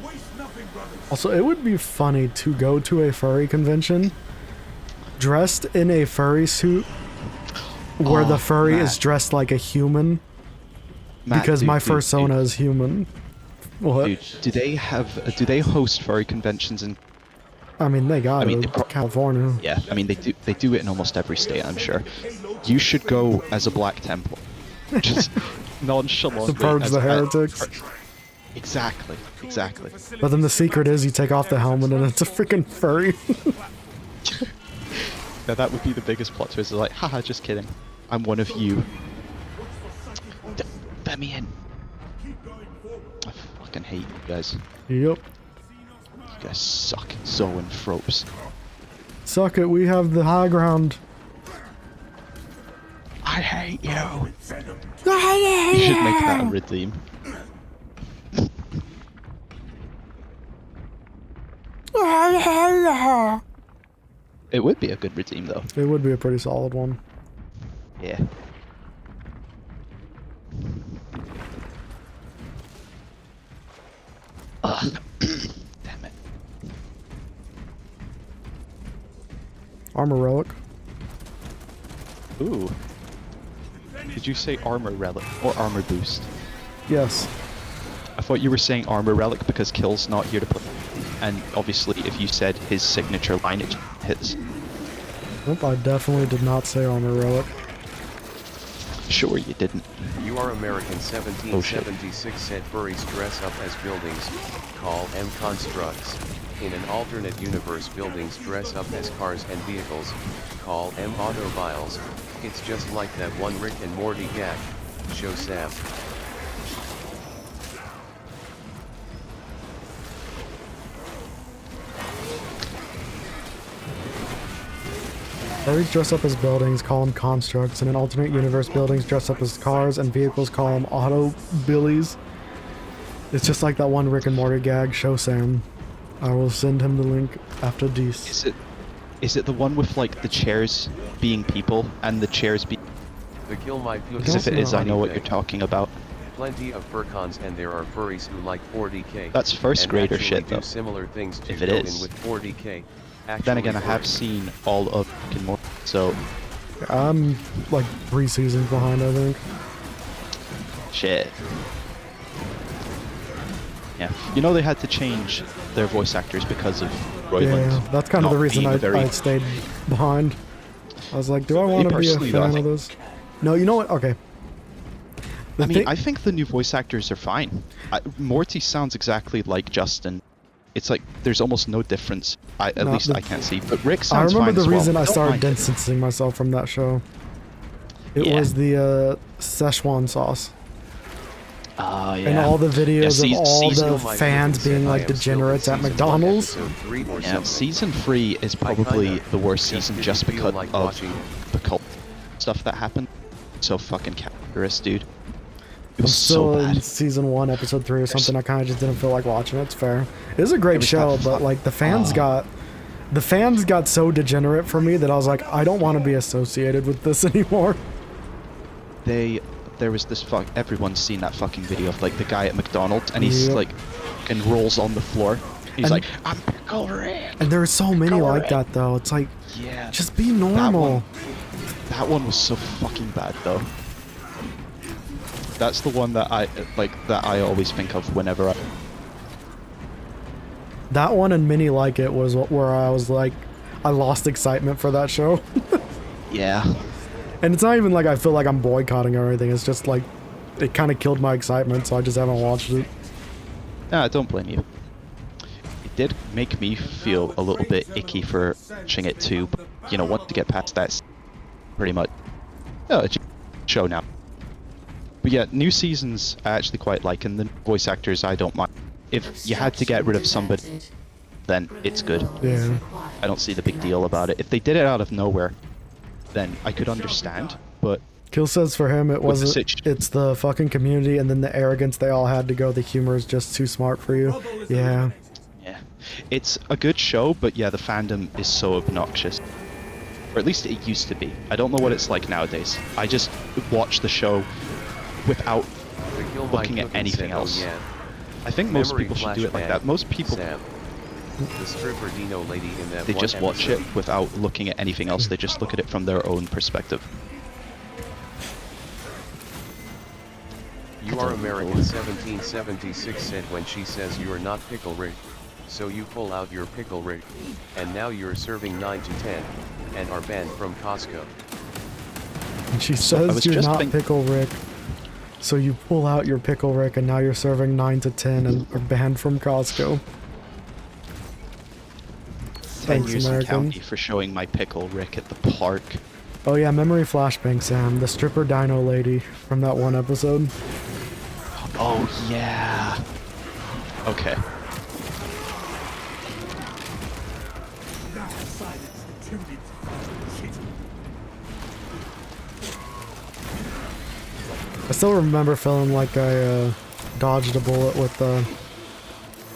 Waste nothing, brothers. Also, it would be funny to go to a furry convention dressed in a furry suit where the furry Matt. is dressed like a human Matt, because dude, my dude, persona dude, is human. What? dude, do they host furry conventions in? I mean, they got I mean, it. they California. Yeah, I mean they do it in almost every state, I'm sure. You should go as a Black Templar, just nonchalantly. To purge as the a- heretics. Exactly. But then the secret is you take off the helmet and it's a freaking furry. Now that would be the biggest plot twist. It's like, haha, just kidding. I'm one of you. Let me in. I fucking hate you guys. Yep. You guys suck. Zoanthropes. Suck it, we have the high ground. I hate you. You should make that a redeem. It would be a good redeem though. It would be a pretty solid one. Yeah. Ugh. Damn it. Armor relic. Ooh. Did you say armor relic or armor boost? Yes. I thought you were saying armor relic because Kill's not here to play. And obviously, if you said his signature line, it hits. Nope, I definitely did not say armor relic. Sure, you didn't. You are American 1776 said furries dress up as buildings, call them constructs. In an alternate universe, buildings dress up as cars and vehicles, call them automobiles. It's just like that one Rick and Morty gag. Show Sam. Furries dress up as buildings, call them constructs. In an alternate universe, buildings dress up as cars and vehicles, call them auto-billies. It's just like that one Rick and Morty gag, show Sam. I will send him the link after this. Is it the one with like the chairs being people and the chairs being? The Kill My Fukin. Because if it is, I know what thing. you're talking about. Plenty of furcons, and there are furries who like 40k. That's first and grader actually shit, do though. similar things to If it go is. in with 40k. Then again, I have seen all of Rick and Morty, so I'm like 3 seasons behind, I think. shit. Yeah, you know they had to change their voice actors because of Roiland. Yeah, that's kind of the not reason being a very- I stayed behind. I was like, do I want to be a personally, though, I fan of think- this? No, you know what? Okay. The I mean, thing- I think the new voice actors are fine. Morty sounds exactly like Justin. It's like there's almost no difference. At No, least I can't see. But Rick I sounds remember fine the as well. reason I Don't started mind it. distancing myself from that show. It Yeah. was the Szechuan sauce. Ah, yeah. And all the videos Yeah, of all season- the fans being like degenerates at McDonald's. Yeah, season 3 is probably the worst season just because of the cult stuff that happened. So fucking cancerous, dude. It I'm was still so in bad. season 1, episode 3 or something. I kind of just didn't feel like watching it. It's fair. It was a great was show, that but fu- like the fans got so degenerate for me that I was like, I don't want to be associated with this anymore. There was this everyone's seen that fucking video of like the guy at McDonald's and he's Yep. like and rolls on the floor. He's And- like, I'm Pickle Rick. And there are so many like Correct. that though. It's like, Yeah. just be normal. That one was so fucking bad though. That's the one that I always think of whenever That one and many like it was where I was like, I lost excitement for that show. Yeah. And it's not even like I feel like I'm boycotting or anything. It's just like, it kind of killed my excitement, so I just haven't watched it. Nah, I don't blame you. It did make me feel a little bit icky for watching it too, but, you know, once you get past that, pretty much, oh, it's a show now. But yeah, new seasons I actually quite like, and the voice actors I don't mind. If you had to get rid of somebody, then it's good. Yeah. I don't see the big deal about it. If they did it out of nowhere, then I could understand, but Kill says for him it With the wasn't, sitch- it's the fucking community and then the arrogance they all had to go, the humor is just too smart for you. Yeah. yeah. It's a good show, but yeah, the fandom is so obnoxious. Or at least it used to be. I don't know what it's like nowadays. I just watch the show without looking at anything else. I think most Memory people should do it like flashback, that. Most people, Sam. The stripper Dino lady in that they one just watch it episode. without looking at anything else. They just look at it from their own perspective. You are American 1776 said when she says you're not Pickle Rick, so you pull out your Pickle Rick, and now you're serving 9 to 10, and are banned from Costco. And she I says was you're just not think- Pickle Rick. So you pull out your Pickle Rick and now you're serving 9 to 10 and are banned from Costco. 10 Thanks, years in American. county for showing my Pickle Rick at the park. Oh yeah, memory flashbang, Sam. The stripper dino lady from that one episode. Oh yeah. Okay. Now silence the timid shit. I still remember feeling like I dodged a bullet with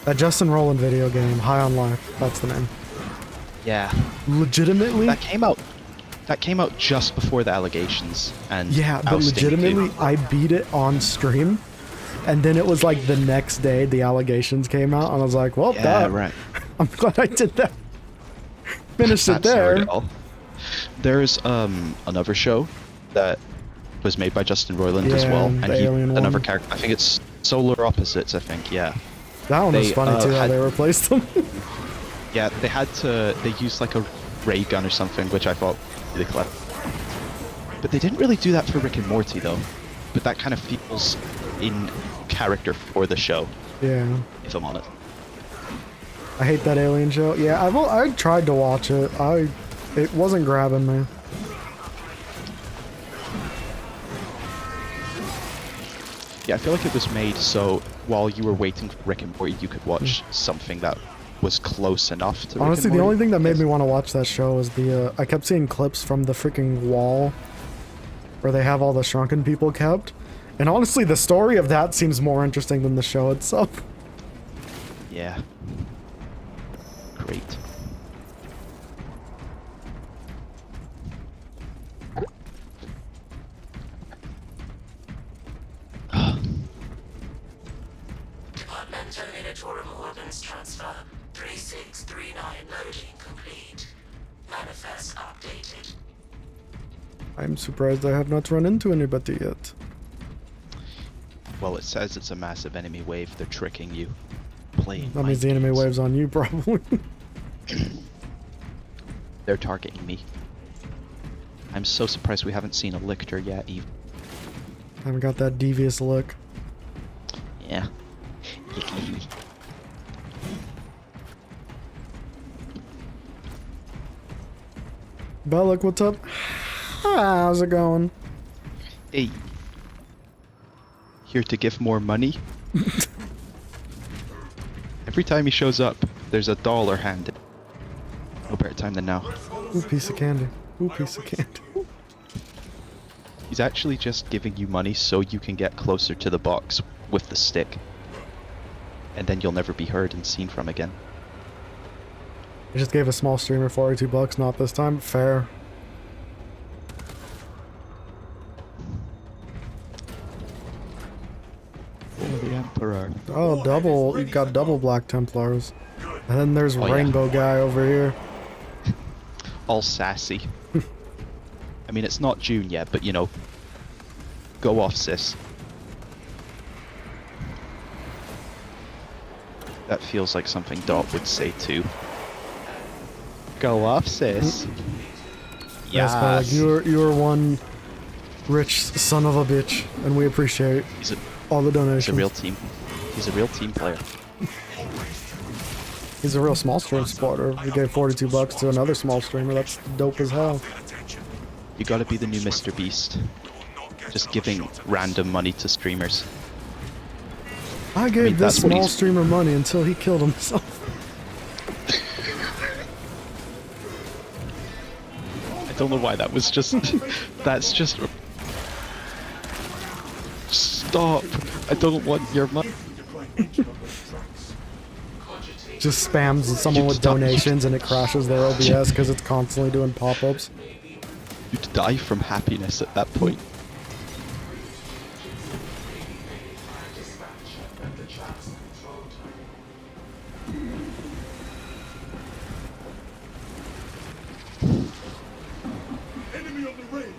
that Justin Roiland video game, High on Life. That's the name. Yeah. Legitimately? That came out. That came out just before the allegations and Yeah, but ousting legitimately, came. I beat it on stream. And then it was like the next day the allegations came out, and I was like, well, Yeah, that, right. I'm glad I did that. Finished it That's not there. at all. There's another show that was made by Justin Roiland as Yeah, well, the and alien another one. character. I think it's Solar Opposites. I think, yeah. That one was They, funny too, how had- they replaced them. Yeah, they used like a ray gun or something, which I thought really clever. But they didn't really do that for Rick and Morty though. But that kind of feels in character for the show, Yeah. if I'm honest. I hate that alien show. Yeah, I tried to watch it. It wasn't grabbing me. Yeah, I feel like it was made so while you were waiting for Rick and Morty, you could watch something that was close enough to Honestly, Rick and the Morty. only thing that made Yes. me want to watch that show is I kept seeing clips from the freaking wall where they have all the shrunken people kept. And honestly, the story of that seems more interesting than the show itself. Yeah. Great. Departmental Editorial Ordnance Transfer 3639 loading complete. I'm surprised I have not run into anybody yet. Well, it says it's a massive enemy wave. They're tricking you. Playing That means the mind enemy games. wave's on you, probably. They're targeting me. I'm so surprised we haven't seen a lictor yet, even. Haven't got that devious look. Yeah. Bellic, what's up? How's it going? Hey. Here to give more money? Every time he shows up, there's $1 handed. No better time than now. Ooh, piece of candy. Ooh, piece of candy. He's actually just giving you money so you can get closer to the box with the stick. And then you'll never be heard and seen from again. I just gave a small streamer $42, not this time. Fair. Oh, the Emperor. Oh, double. You got double Black Templars. And then there's Oh, yeah. Rainbow Guy over here. All sassy. I mean, it's not June yet, but you know, go off, sis. That feels like something Dot would say too. Go off, sis. Yes, Bellic, you're one rich son of a bitch, and we appreciate He's a, all the he's donations. a real team. He's a real team player. He's a real small stream supporter. We gave $42 to another small streamer. That's dope as hell. You gotta be the new Mr. Beast. Just giving random money to streamers. I gave mean, this that's what small he's- streamer money until he killed himself. I don't know why that was just... That's just... Stop! I don't want your money. Just spams someone with Stop. donations and it crashes their OBS because it's constantly doing pop-ups. You'd die from happiness at that point. Enemy on the range.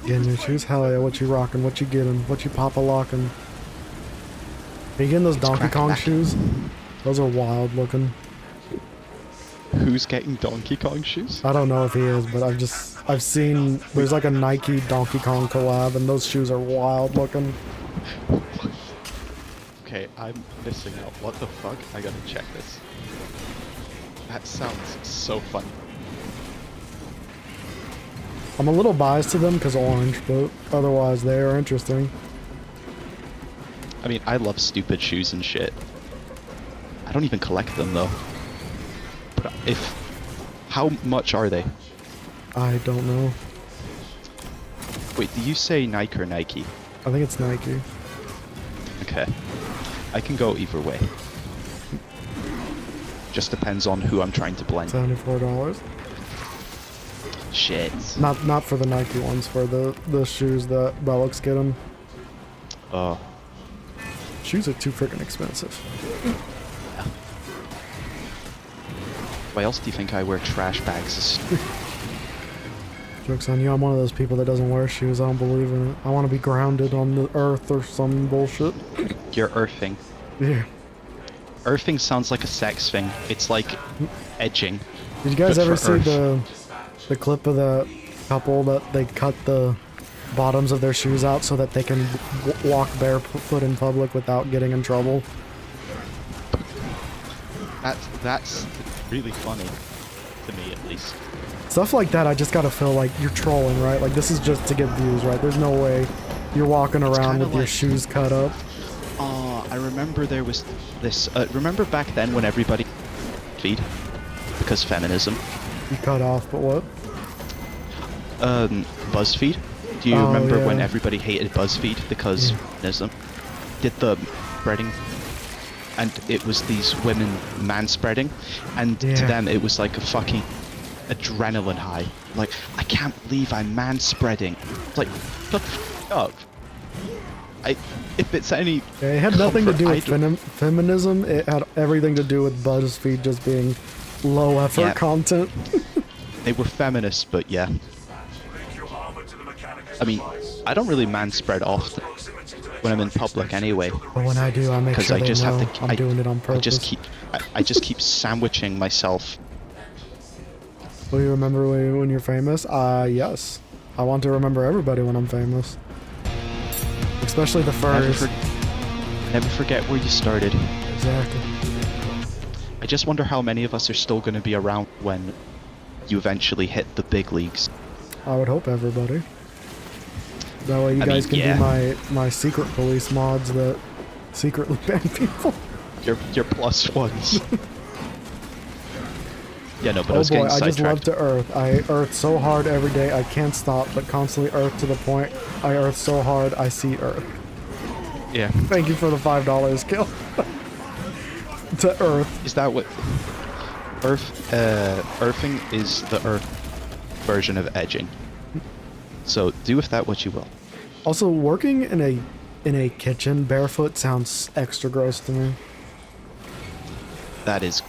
Getting your shoes? Hell yeah, what you rocking? What you getting? What you pop-a-locking? Are you getting those Donkey cracking Kong back. shoes? Those are wild looking. Who's getting Donkey Kong shoes? I don't know if he is, but I've seen, there's like a Nike Donkey Kong collab and those shoes are wild looking. Okay, I'm missing out. What the fuck? I gotta check this. That sounds so fun. I'm a little biased to them because orange, but otherwise they are interesting. I mean, I love stupid shoes and shit. I don't even collect them though. But how much are they? I don't know. Wait, do you say Nike or Nike? I think it's Nike. Okay. I can go either way. Just depends on who I'm trying to blend. $74. Shit. Not for the Nike ones, for the shoes that Bellic's getting. Oh. Shoes are too freaking expensive. Why else do you think I wear trash bags? Joke's on you, I'm one of those people that doesn't wear shoes. I don't believe in it. I want to be grounded on the earth or some bullshit. You're earthing. Yeah. Earthing sounds like a sex thing. It's like edging. Did you guys But ever for see Earth. the clip of the couple that they cut the bottoms of their shoes out so that they can walk barefoot in public without getting in trouble? That's really funny. To me, at least. Stuff like that, I just gotta feel like you're trolling, right? Like, this is just to get views, right? There's no way you're walking around kinda with your like- shoes cut up. Oh, I remember there was this. Remember back then when everybody feed because feminism. You cut off, but what? BuzzFeed. Do you Oh, remember when yeah. everybody hated BuzzFeed because feminism did the spreading, and it was these women manspreading, and to Yeah. them it was like a fucking adrenaline high. Like, I can't believe I'm manspreading. Like, shut the f up. If it's any Yeah, it had nothing to do with comfort, feminism. It had everything to do with BuzzFeed just being low effort Yeah. content. they were feminists, but yeah. Make your armor I mean, I don't really man-spread often when I'm in public anyway. But when I do, I make sure I they just know have to, I'm doing it on purpose. I just keep sandwiching myself. Will you remember when you're famous? Yes. I want to remember everybody when I'm famous. Especially the furs. Never forget where you started. Exactly. I just wonder how many of us are still going to be around when you eventually hit the big leagues. I would hope everybody. That way you guys can do my secret police mods that secretly ban people. Your plus ones. Yeah, no, but I Oh was boy, getting I just love sidetracked. to earth. I earth so hard every day I can't stop, but constantly earth to the point I earth so hard I see earth. Yeah. Thank you for the $5 kill. To earth. Is that what... Earthing is the earth version of edging. So do with that what you will. Also, working in a kitchen barefoot sounds extra gross to me. That is...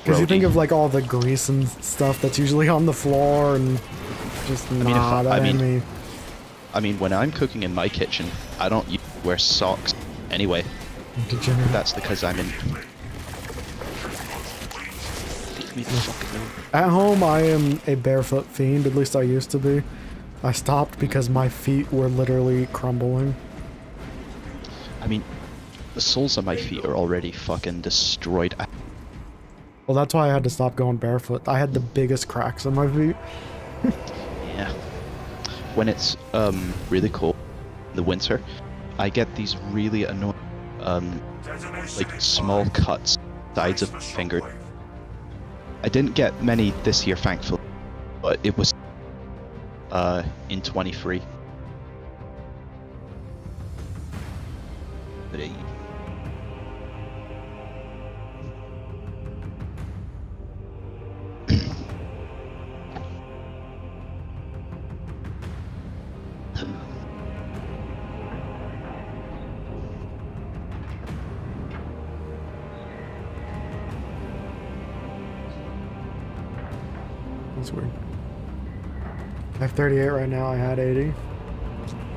Because you think of like all the grease and stuff that's usually on the floor and just I mean, when I'm cooking in my kitchen, I don't wear socks anyway. Degenerate. That's because I'm in... At home, I am a barefoot fiend. At least I used to be. I stopped because my feet were literally crumbling. I mean, the soles of my feet are already fucking destroyed. Well, that's why I had to stop going barefoot. I had the biggest cracks in my feet. Yeah. When it's really cold in the winter, I get these really annoying like small cuts sides of my finger. I didn't get many this year, thankfully, but it was in 23. But, That's weird. I have 38 right now. I had 80.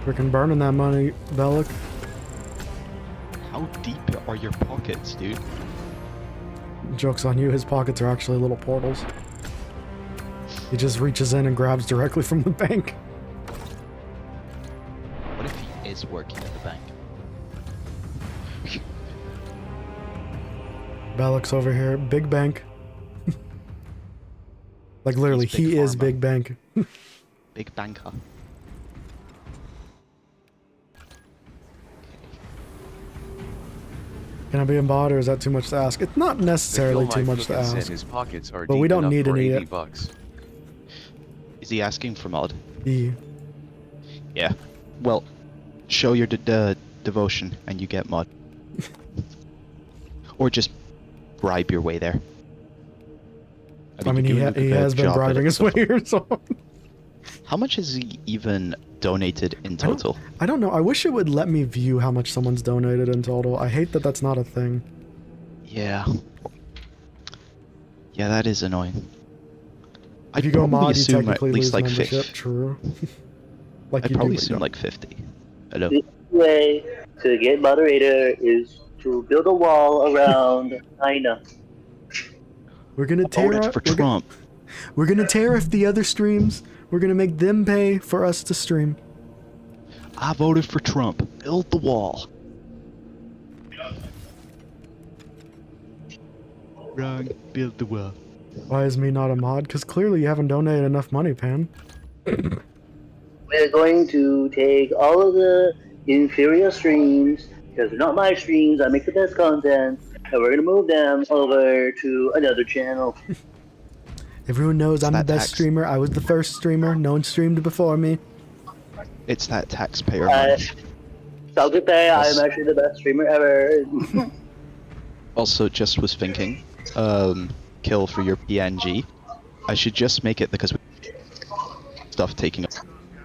Freaking burning that money, Bellic. how deep are your pockets, dude? Joke's on you, his pockets are actually little portals. He just reaches in and grabs directly from the bank. What if he is working at the bank? Bellic's over here. Big bank. Like literally, He's Big he is Pharma. big bank. Big banker. Can I be in bot, or is that too much to ask? It's not necessarily too much to Said ask. his pockets are But we deep don't enough need for any 80 yet. bucks. Is he asking for mod? Yeah. Yeah. Well, show your devotion and you get mod. Or just bribe your way there. I mean, you're doing a he good has been job at bribing it his so way far. here, so... How much has he even donated in total? I don't know. I wish it would let me view how much someone's donated in total. I hate that that's not a thing. Yeah. Yeah, that is annoying. If you go mod, you assume technically at least lose like membership. 50. True. Like I'd you probably do, but assume you like 50. Hello. The way to get moderator is to build a wall around China. We're gonna tear Voted up. for Trump. We're gonna tear off the other streams. We're gonna make them pay for us to stream. I voted for Trump. Build the wall. Wrong. Build the wall. Why is me not a mod? Because clearly you haven't donated enough money, Pan. We're going to take all of the inferior streams, because they're not my streams, I make the best content, and we're going to move them over to another channel. Everyone knows I'm the that best tax. streamer. I was the first streamer. No one streamed before me. It's that taxpayer money. So to say, I'm actually the best streamer ever. Also, just was thinking, kill for your PNG. I should just make it because stuff taking up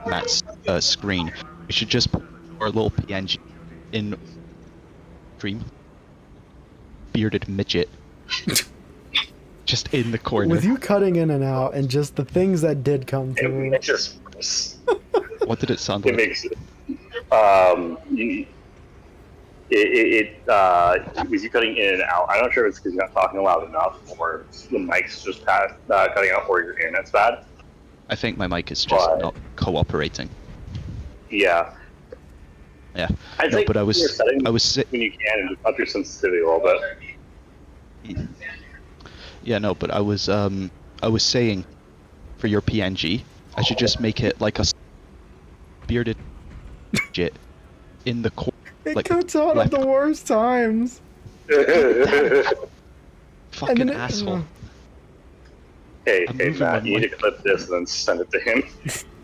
Matt's screen. We should just put our little PNG in stream. Bearded midget. Just in the corner. With you cutting in and out and just the things that did come through. What did it sound It like? makes we keep cutting in and out. I'm not sure if it's because you're not talking loud enough, or the mic's just cutting out, or your internet's bad. I think my mic is just But- not cooperating. Yeah. Yeah. I'd No, say but I was when you can and just up your sensitivity a little bit. Yeah, no, but I was saying, for your PNG, I should just make it like a bearded shit in the corner. It Like, cuts out at left. the worst times. Fucking then it- asshole. Hey, I'm hey, moving Matt, my you need to mic. clip this and then send it to him.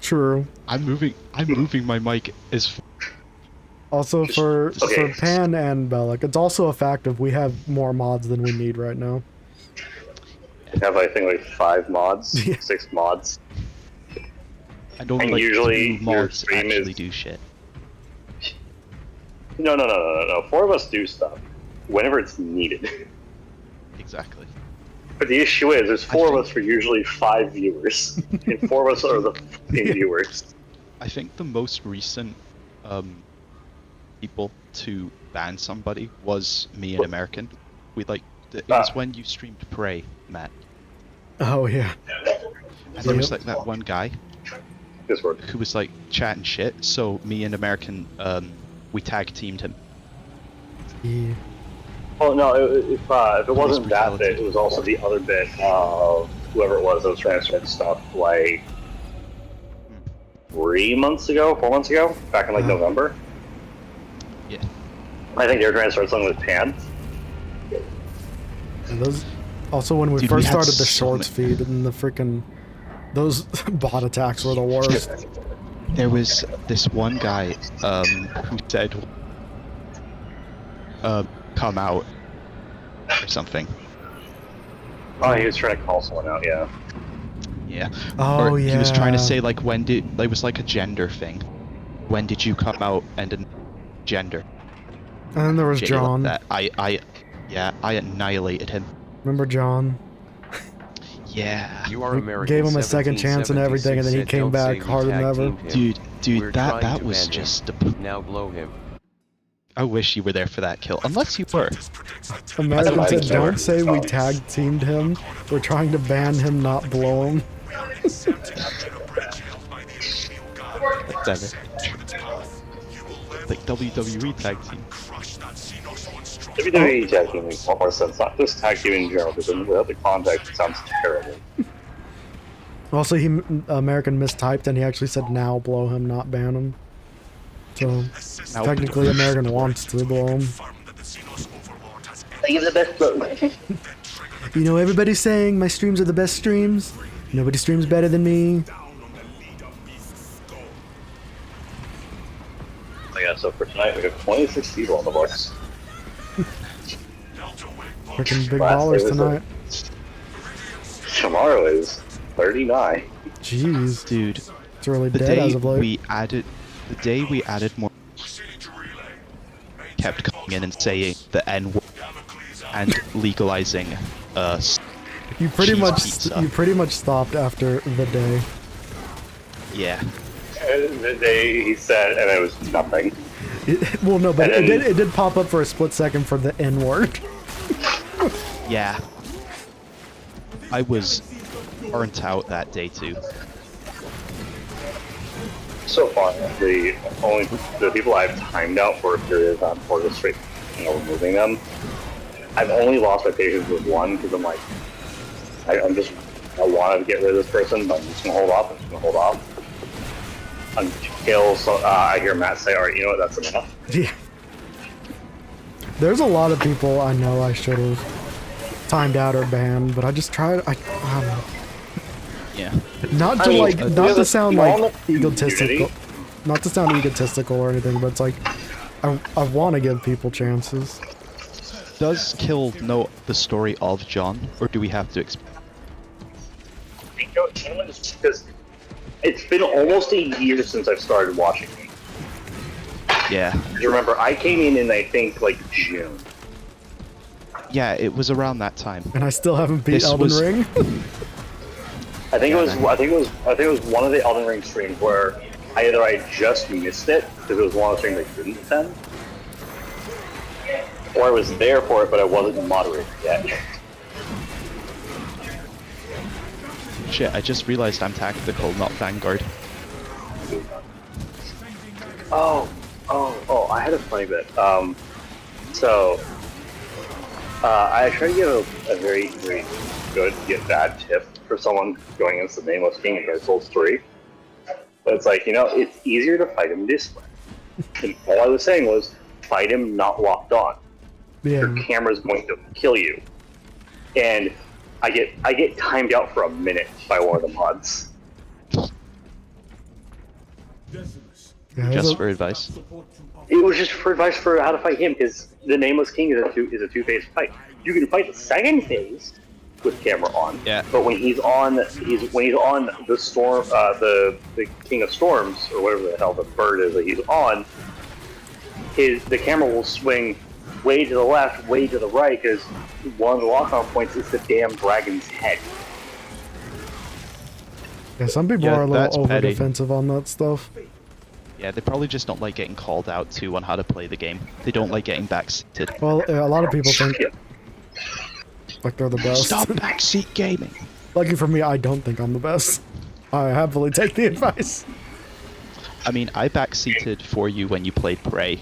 True. I'm moving my mic as Also for Okay. Pan and Bellic, it's also a fact of we have more mods than we need right now. We have, I think, like 5 mods, Yeah. 6 mods. I don't And like usually do your mods stream actually is- do shit. No. 4 of us do stuff whenever it's needed. Exactly. But the issue is, there's 4 of think- us for usually 5 viewers, and 4 of us are the fucking viewers. I think the most recent people to ban somebody was me and American. It was when you streamed Prey, Matt. Oh yeah. And there was Yep. like that one guy Discord. who was like chatting shit, so me and American we tag teamed him. Yeah. Well, no, if it wasn't that brutality. bit, it was also the other bit of whoever it was that was transferring stuff, like 4 months ago, back in like November. Yeah. I think they were transferring something with Pan. And those also when we Dude, first we had started the so shorts feed and the freaking those bot attacks were the worst. There was this one guy who said come out or something. Oh, he was trying to call someone out, yeah. Yeah. Oh, Or he was trying to yeah. say like when did it was like a gender thing. When did you come out and gender? And then there was Shit like John. that. I annihilated him. Remember John? Yeah. You are We American. gave him a second chance and everything, and then he 1776 came said, back "Don't say harder we than tag ever." teamed him. Dude, We're that trying to was ban just him. Now blow him. I wish you were there for that kill. Unless you were. American I said, think "Don't never. say we tag teamed him. We're trying to ban him, not blow him." Damn it. Like WWE tag team. WWE tag team makes more sense, not just tag team in general, because without the context, it sounds terrible. Also, American mistyped and he actually said, "Now blow him, not ban him." So Now- technically, American wants to blow him. I give the best blow. You know, everybody's saying my streams are the best streams. Nobody streams better than me. Yeah, so for tonight, we have 26 people on the books. Freaking big Last day ballers was tonight. Tomorrow is 39. Jeez, Dude, it's really the dead day as of late. we added more kept coming in and saying the N word and legalizing You pretty cheese much pizza. stopped after the day. Yeah. And the day he said, and it was nothing. Well, no, but And then- it did pop up for a split second for the N word. Yeah. I was burnt out that day too. So far, the people I've timed out for a period of time for just straight, removing them. I've only lost my patience with one because I'm like, I want to get rid of this person, but I'm just gonna hold off. Until I hear Matt say, "All right, you know what? That's enough." Yeah. There's a lot of people I know I should have timed out or banned, but I just tried. I don't know. Yeah. Not to I mean, like, there's not a to sound small like egotistical, community. not to sound egotistical or anything, but it's like, I want to give people chances. Does Kill know the story of John, or do we have to explain? Because it's been almost a year since I've started watching it. Yeah. You remember, I came in I think like June. Yeah, it was around that time. And I still haven't beat This Elden was- Ring. I think it was one of the Elden Ring streams where either I just missed it because it was one of the things I couldn't send, or I was there for it but I wasn't a moderator yet. Shit, I just realized I'm tactical, not Vanguard. Oh, I had a funny bit. I tried to give a very, very good yet bad tip for someone going against the Nameless King in Dark Souls 3. But it's like, it's easier to fight him this way. And all I was saying was, fight him not locked on. Yeah. Your camera's going to kill you. And I get timed out for a minute by one of the mods. Yeah, Just for advice. It was just for advice for how to fight him, because the Nameless King is a two-phase fight. You can fight the second phase with camera on, Yeah. but when he's on the storm, the King of Storms or whatever the hell the bird is that he's on, the camera will swing way to the left, way to the right, because one of the lock-on points is the damn dragon's head. Yeah, some people Yeah, are a little that's petty. over-defensive on that stuff. Yeah, they probably just don't like getting called out to on how to play the game. They don't like getting backseated. Well, a lot of people think Yeah. like they're the best. Stop backseat gaming. Lucky for me, I don't think I'm the best. I happily take the advice. I mean, I backseated for you when you played Prey.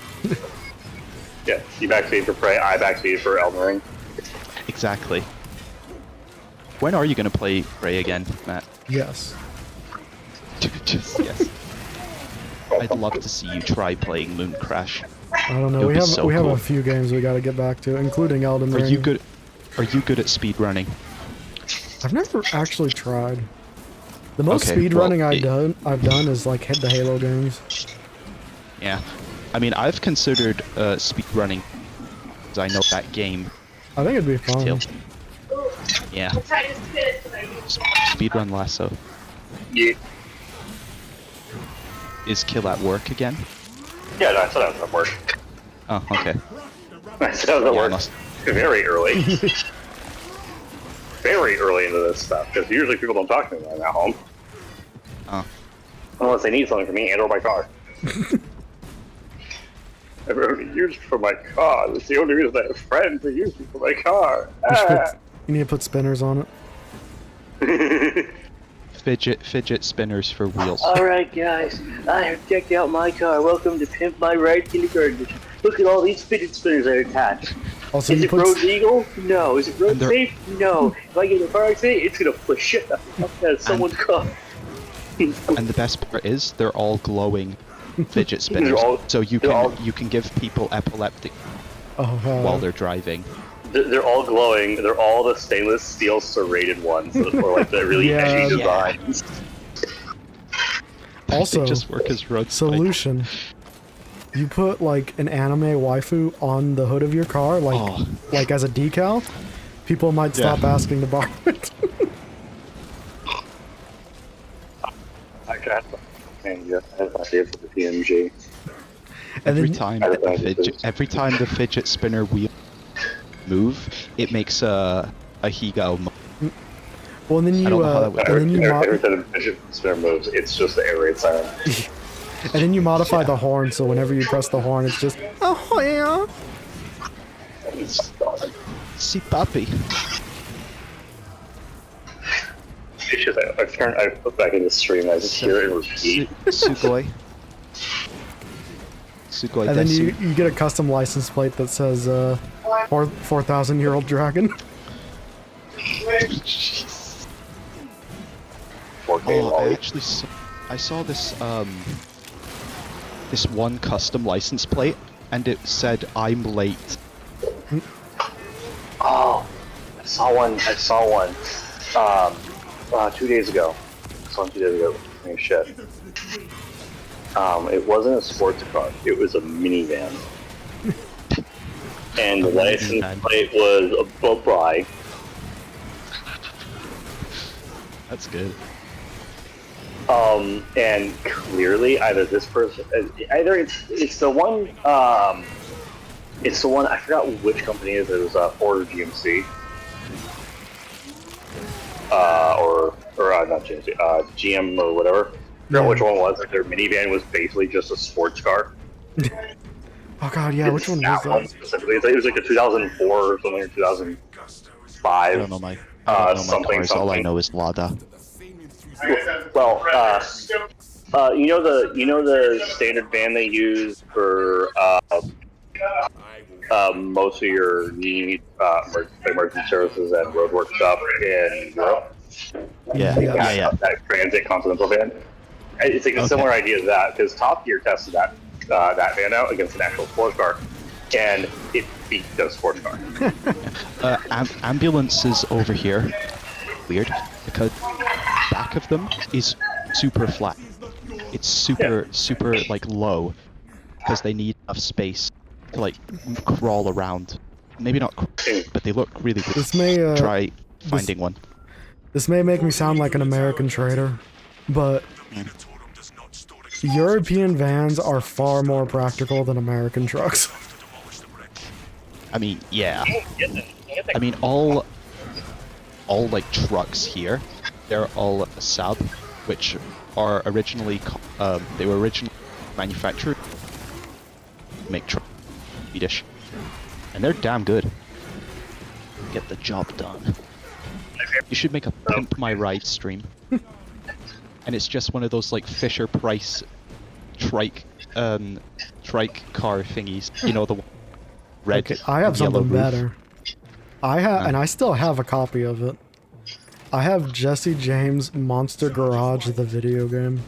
Yeah, you backseat for Prey, I backseat for Elden Ring. Exactly. When are you going to play Prey again, Matt? Yes. Just yes. I'd love to see you try playing Moon Crash. I don't know. It would We be have so we have cool. a few games we got to get back to, including Elden Are Ring. you good? Are you good at speedrunning? I've never actually tried. The most Okay, speedrunning well, I've done is like hit the Halo games. Yeah. I mean, I've considered speedrunning because I know that game. I think it'd be fun. Till. Yeah. Speedrun Lasso. Yeah. Is Kill at Work again? Yeah, no, I said I was at work. Oh, okay. I said I was at Yeah, I work must- very early. Very early into this stuff, because usually people don't talk to me when I'm at home. Oh. Unless they need something from me and or my car. I've only used for my car. That's the only reason I have friends that use me for my car. You need to put spinners on it. Fidget spinners for wheels. Alright guys, I have decked out my car. Welcome to Pimp My Ride Kindergarten Edition. Look at all these fidget spinners I attached. Also, Is you it put road legal? No. Is it road And they're- safe? No. If I get in a car accident, it's gonna push shit up out of someone's car. And the best part is they're all glowing fidget spinners, They're all- so you they're all- can give people epileptic oh, while they're driving. They're all glowing. They're all the stainless steel serrated ones, or like the really Yeah. edgy Yeah. designs. also They just work as road bikes. solution. You put like an anime waifu on the hood of your car, Oh. like as a decal. People might Yeah. stop asking to borrow it. I got and yeah, I have ideas for the PMG. And Every then time I don't know. every time the fidget spinner wheel move, it makes a Higa. well, and then I you don't know how that would and then you Every time the fidget spinner moves, it's just the air raid siren. and then you modify the horn, so whenever you press the horn, it's just oh yeah. See, puppy. It's just I put back in the stream. I just hear it and repeat. Sugoi. Sugoi And then desu. you get a custom license plate that says 4,000-year-old dragon. 4K Oh, Molly. I saw this this one custom license plate, and it said "I'm late." Oh, I saw one. 2 days ago. I saw one 2 days ago. Oh, shit. It wasn't a sports car. It was a minivan. And the license minivan. plate was a bye. That's good. And clearly either this person, either it's the one, I forgot which company it is. It was Ford or GMC. Or not GMC, GM or whatever. forgot which one was. Like, their minivan was basically just a sports car. Oh god, yeah, which one was That one that? specifically. It was like a 2004 or something, or 2005. I don't know my something, cars. something. All I know is Lada. Well, you know the standard van they use for most of your need emergency services and roadwork stuff in Europe. Yeah. That transit continental van. It's like a similar idea to that, because Top Gear tested that van out against an actual sports car, and it beat the sports car. Ambulances over here, weird, because back of them is super flat. It's super like low, because they need enough space to like crawl around. Maybe not, but they look really good. This may Try finding one. This may make me sound like an American trader, but European vans are far more practical than American trucks. I mean, yeah. I mean, all like trucks here, they're all Saab, which are originally they were originally manufactured to make trucks Swedish, and they're damn good. Get the job done. You should make a Pimp My Ride stream. And it's just one of those like Fisher Price trike car thingies. You know, the red. Okay, I have something roof. better. And I still have a copy of it. I have Jesse James Monster Garage, the video game.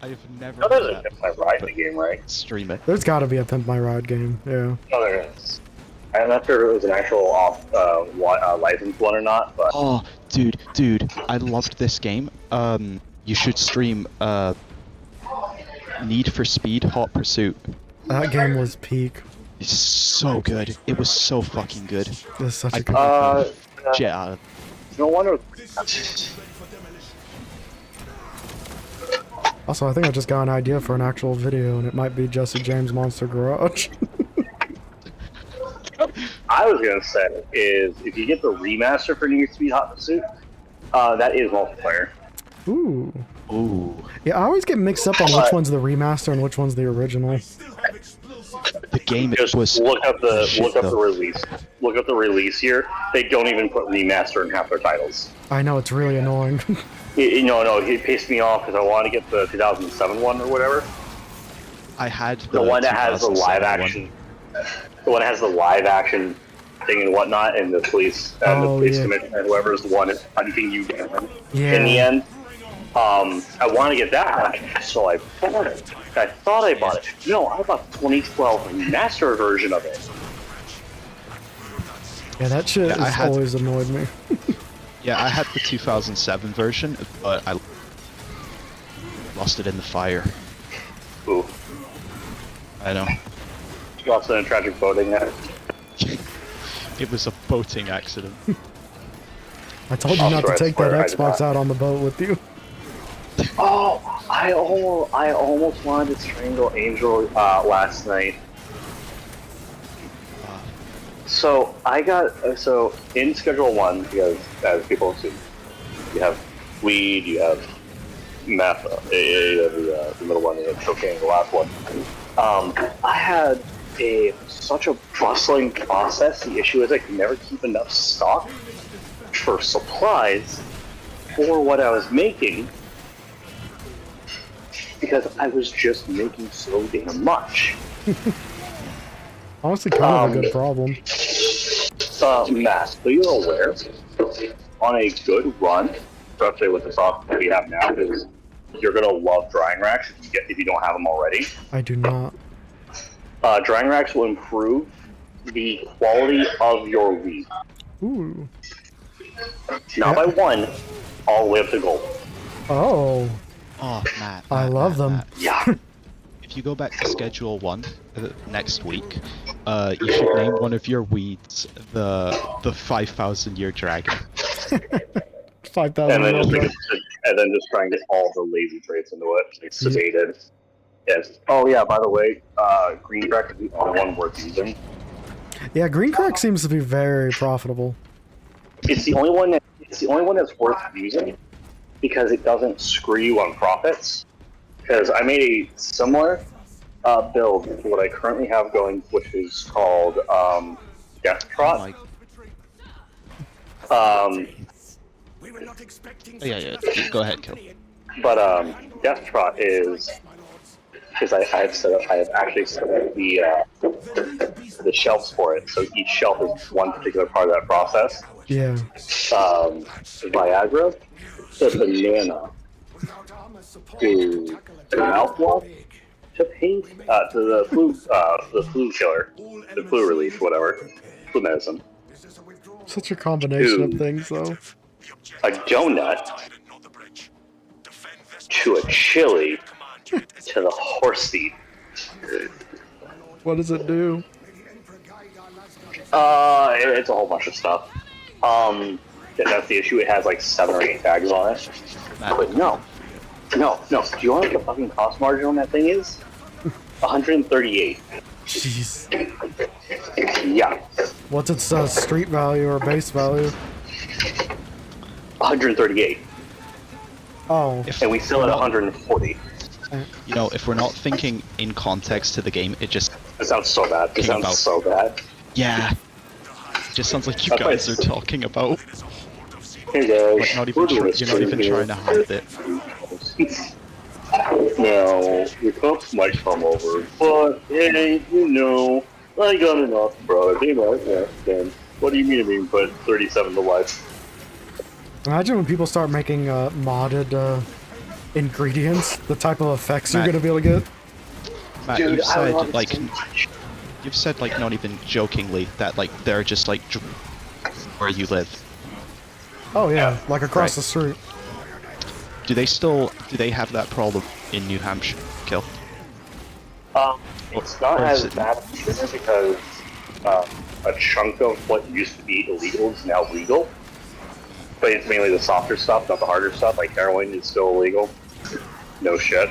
I've never. Oh, there's a Pimp My Ride in the game, right? Stream it. There's got to be a Pimp My Ride game. Yeah. Oh, there is. I'm not sure if it was an actual licensed one or not, but Oh, dude, I loved this game. You should stream Need for Speed Hot Pursuit. That game was peak. It's so good. It was so fucking good. It was such a good Yeah. no wonder. Also, I think I just got an idea for an actual video, and it might be Jesse James Monster Garage. I was gonna say is if you get the remaster for Need for Speed Hot Pursuit, that is multiplayer. Ooh. Ooh. Yeah, I always get mixed up on which one's the remaster and which one's the original. The game Just was. look up the though. release. Look up the release here. They don't even put remaster in half their titles. I know, it's really annoying. No, it pissed me off because I wanted to get the 2007 one or whatever. I had The one that has the 2007 live action. The one that has the live action thing and whatnot, and the police and the police commissioner, whoever is the one is hunting you down in the end. I want to get that, so I bought it. I thought I bought it. No, I bought the 2012 remaster version of it. Yeah, that shit Yeah, has always annoyed me. Yeah, I had the 2007 version, but I lost it in the fire. Ooh. I know. Lost in a tragic boating accident. It was a boating accident. I told you not to take that Xbox out on the boat with you. Oh, I almost wanted to strangle Angel last night. So I got so in Schedule 1, because as people assume, you have weed, you have meth, the middle one, and then cocaine, the last one. I had such a bustling process. The issue is I could never keep enough stock for supplies for what I was making, because I was just making so damn much. Honestly, kind of a good problem. Matt, so you're aware, on a good run, especially with the software we have now, because you're gonna love drying racks if you don't have them already. I do not. Drying racks will improve the quality of your weed. Ooh. Not by one, all the way up to gold. Oh. Oh, Matt. I love them. Matt. Yeah. If you go back to Schedule 1 next week, you should name one of your weeds the 5,000-year dragon. 5,000 And then year old just try and get all the lazy traits into it. Like sedated. Yes. Oh yeah, by the way, green crack is the only one worth using. Yeah, green crack seems to be very profitable. It's the only one that's worth using because it doesn't screw you on profits. Because I made a similar build to what I currently have going, which is called Death Trot. Yeah. Go ahead, Kill. But Death Trot is because I have actually set up the shelves for it. So each shelf is one particular part of that process. Yeah. Viagra, to banana, to mouthwash, to paint, to the flu killer, the flu relief, whatever, flu medicine. Such a combination of things, though. A donut, to a chili, to the horse seed. What does it do? It's a whole bunch of stuff. That's the issue. It has like 7 or 8 tags on it. But no. Do you know what the fucking cost margin on that thing is? 138. Jeez. Yeah. What's its street value or base value? 138. Oh. And we sell it at 140. You know, if we're not thinking in context to the game, it just... It sounds so bad. It sounds so bad. Yeah. It just sounds like you guys are talking about... Hey guys, like not even you're not even trying to hide it. No, your cops might come over, but hey, you know, I got enough, bro. They might ask them. What do you mean I mean put 37 to life? Imagine when people start making modded ingredients, the type of effects you're gonna be able to get. Matt, Dude, you've said like not even jokingly that like they're just like where you live. Oh yeah, like across Right. the street. Do they have that problem in New Hampshire, Kill? It's not Or is as it- bad here because a chunk of what used to be illegal is now legal. But it's mainly the softer stuff, not the harder stuff. Like heroin is still illegal. No shit.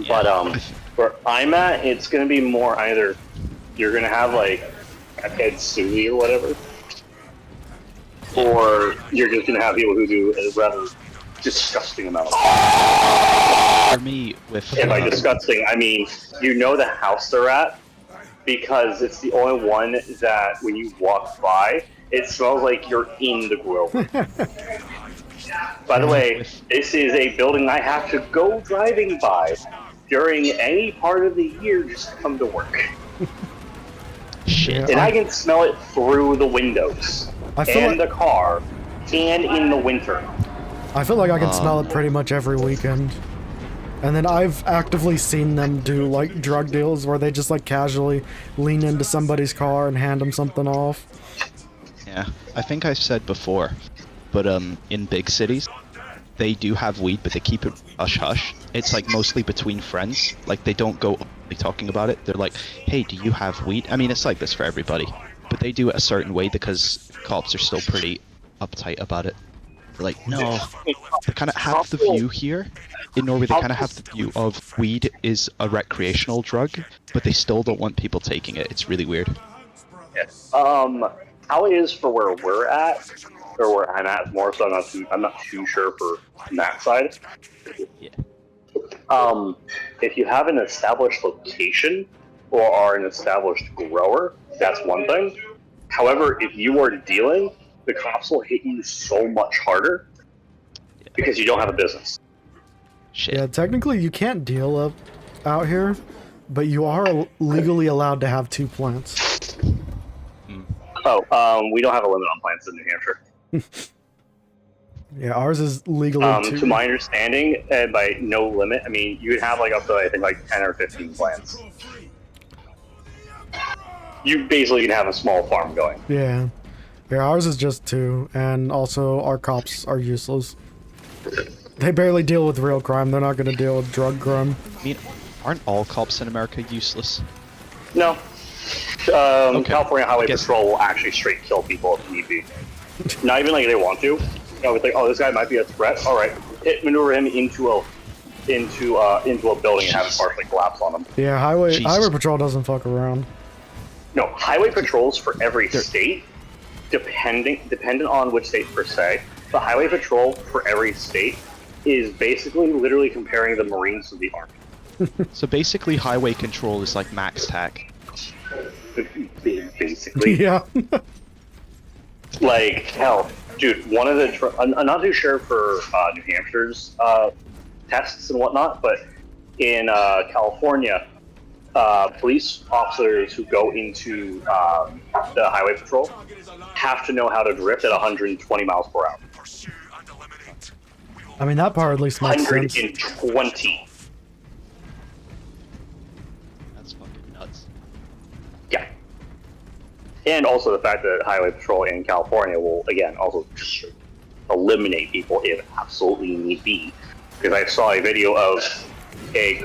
But where I'm at, it's gonna be more either you're gonna have like a head sui or whatever, or you're just gonna have people who do a rather disgusting amount of For me, with and by disgusting, I mean you know the house they're at because it's the only one that when you walk by, it smells like you're in the grill. By the way, this is a building I have to go driving by during any part of the year just to come to work. shit. And I can smell it through the windows, I feel and the car, and in the winter. I feel like I can smell it pretty much every weekend. And then I've actively seen them do like drug deals where they just like casually lean into somebody's car and hand them something off. Yeah, I think I said before, but in big cities, they do have weed, but they keep it hush hush. It's like mostly between friends. Like they don't go talking about it. They're like, "Hey, do you have weed?" I mean, it's like this for everybody, but they do it a certain way because cops are still pretty uptight about it. They're like, no, they kind of have the view here in Norway. They kind of have the view of weed is a recreational drug, but they still don't want people taking it. It's really weird. How it is for where we're at, or where I'm at more so, I'm not too sure for that side. Yeah. If you have an established location or are an established grower, that's one thing. However, if you are dealing, the cops will hit you so much harder because you don't have a business. Shit. Yeah, technically you can't deal up out here, but you are legally allowed to have 2 plants. Oh, we don't have a limit on plants in New Hampshire. Yeah, ours is legally 2. To my understanding, and by no limit, I mean you can have like up to I think like 10 or 15 plants. You basically can have a small farm going. Yeah. Yeah, ours is just 2, and also our cops are useless. They barely deal with real crime. They're not going to deal with drug crime. I mean, aren't all cops in America useless? No. California Highway guess- Patrol will actually straight kill people if need be. Not even like they want to. You know, it's like, oh, this guy might be a threat. All right, maneuver him into a building and have it partially collapse on him. Yeah, highway Jesus. patrol doesn't fuck around. No, highway patrols for every state, dependent on which state per se, the highway patrol for every state is basically literally comparing the Marines to the Army. So basically, highway control is like max tac. Basically. Yeah. Like, hell, dude, one of the... I'm not too sure for New Hampshire's tests and whatnot, but in California, police officers who go into the highway patrol have to know how to drift at 120 miles per hour. I mean, that part at least makes sense. 120. That's fucking nuts. Yeah. And also the fact that highway patrol in California will, again, also just eliminate people if absolutely need be. Because I saw a video of a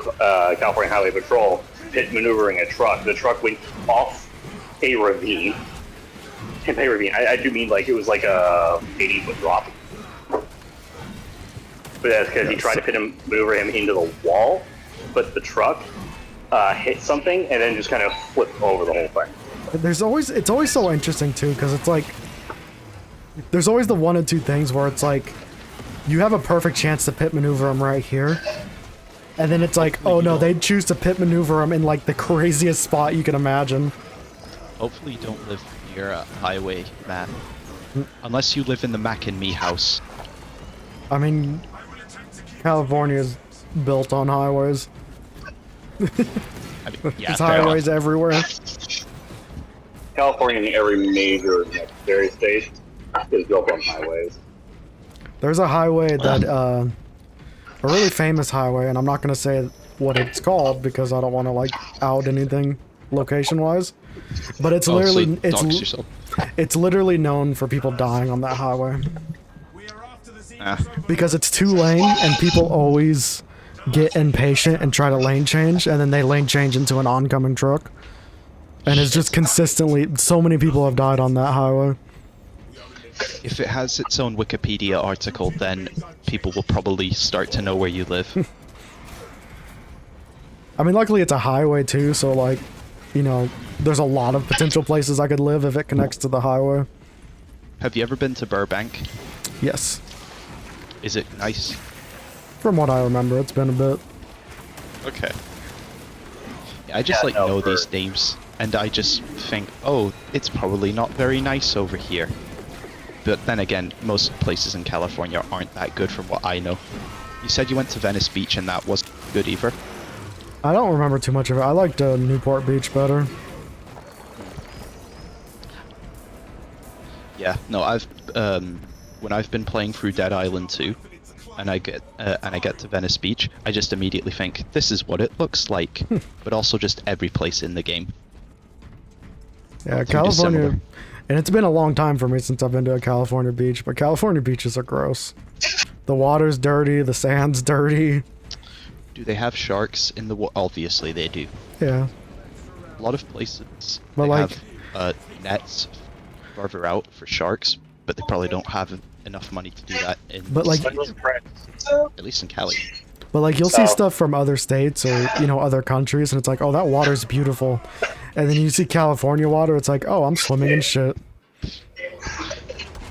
California highway patrol pit maneuvering a truck. The truck went off a ravine. And a ravine, I do mean like it was like a 80-foot drop. But that's because he tried to pit maneuver him into the wall, but the truck hit something and then just kind of flipped over the whole thing. It's always so interesting too, because it's like, there's always the one or two things where it's like, you have a perfect chance to pit maneuver him right here, and then it's like, oh no, they choose to pit maneuver him in like the craziest spot you can imagine. Hopefully you don't live near a highway, man. Unless you live in the Mac and Me house. I mean, California is built on highways. I mean, yeah, There's highways enough. everywhere. California and every major necessary state is built on highways. There's a highway that, a really famous highway, and I'm not gonna say what it's called because I don't want to like out anything location-wise. But it's literally dox yourself. it's literally known for people dying on that highway because it's 2-lane and people always get impatient and try to lane change, and then they lane change into an oncoming truck. And it's just consistently, so many people have died on that highway. If it has its own Wikipedia article, then people will probably start to know where you live. I mean, luckily it's a highway too, so like, you know, there's a lot of potential places I could live if it connects to the highway. Have you ever been to Burbank? Yes. Is it nice? From what I remember, it's been a bit. Okay. Yeah, I just know these names, and I just think, oh, it's probably not very nice over here. But then again, most places in California aren't that good from what I know. You said you went to Venice Beach and that wasn't good either? I don't remember too much of it. I liked Newport Beach better. Yeah, no, I've when I've been playing through Dead Island 2, and I get to Venice Beach, I just immediately think this is what it looks like, but also just every place in the game. Yeah, Too California, dissimilar. and it's been a long time for me since I've been to a California beach, but California beaches are gross. The water's dirty, the sand's dirty. Do they have sharks in the water? Obviously they do. Yeah. A lot of places But they like- have nets farther out for sharks, but they probably don't have enough money to do that in But like, at least in Cali. but like you'll see stuff from other states or, you know, other countries, and it's like, oh, that water's beautiful. And then you see California water, it's like, oh, I'm swimming in shit.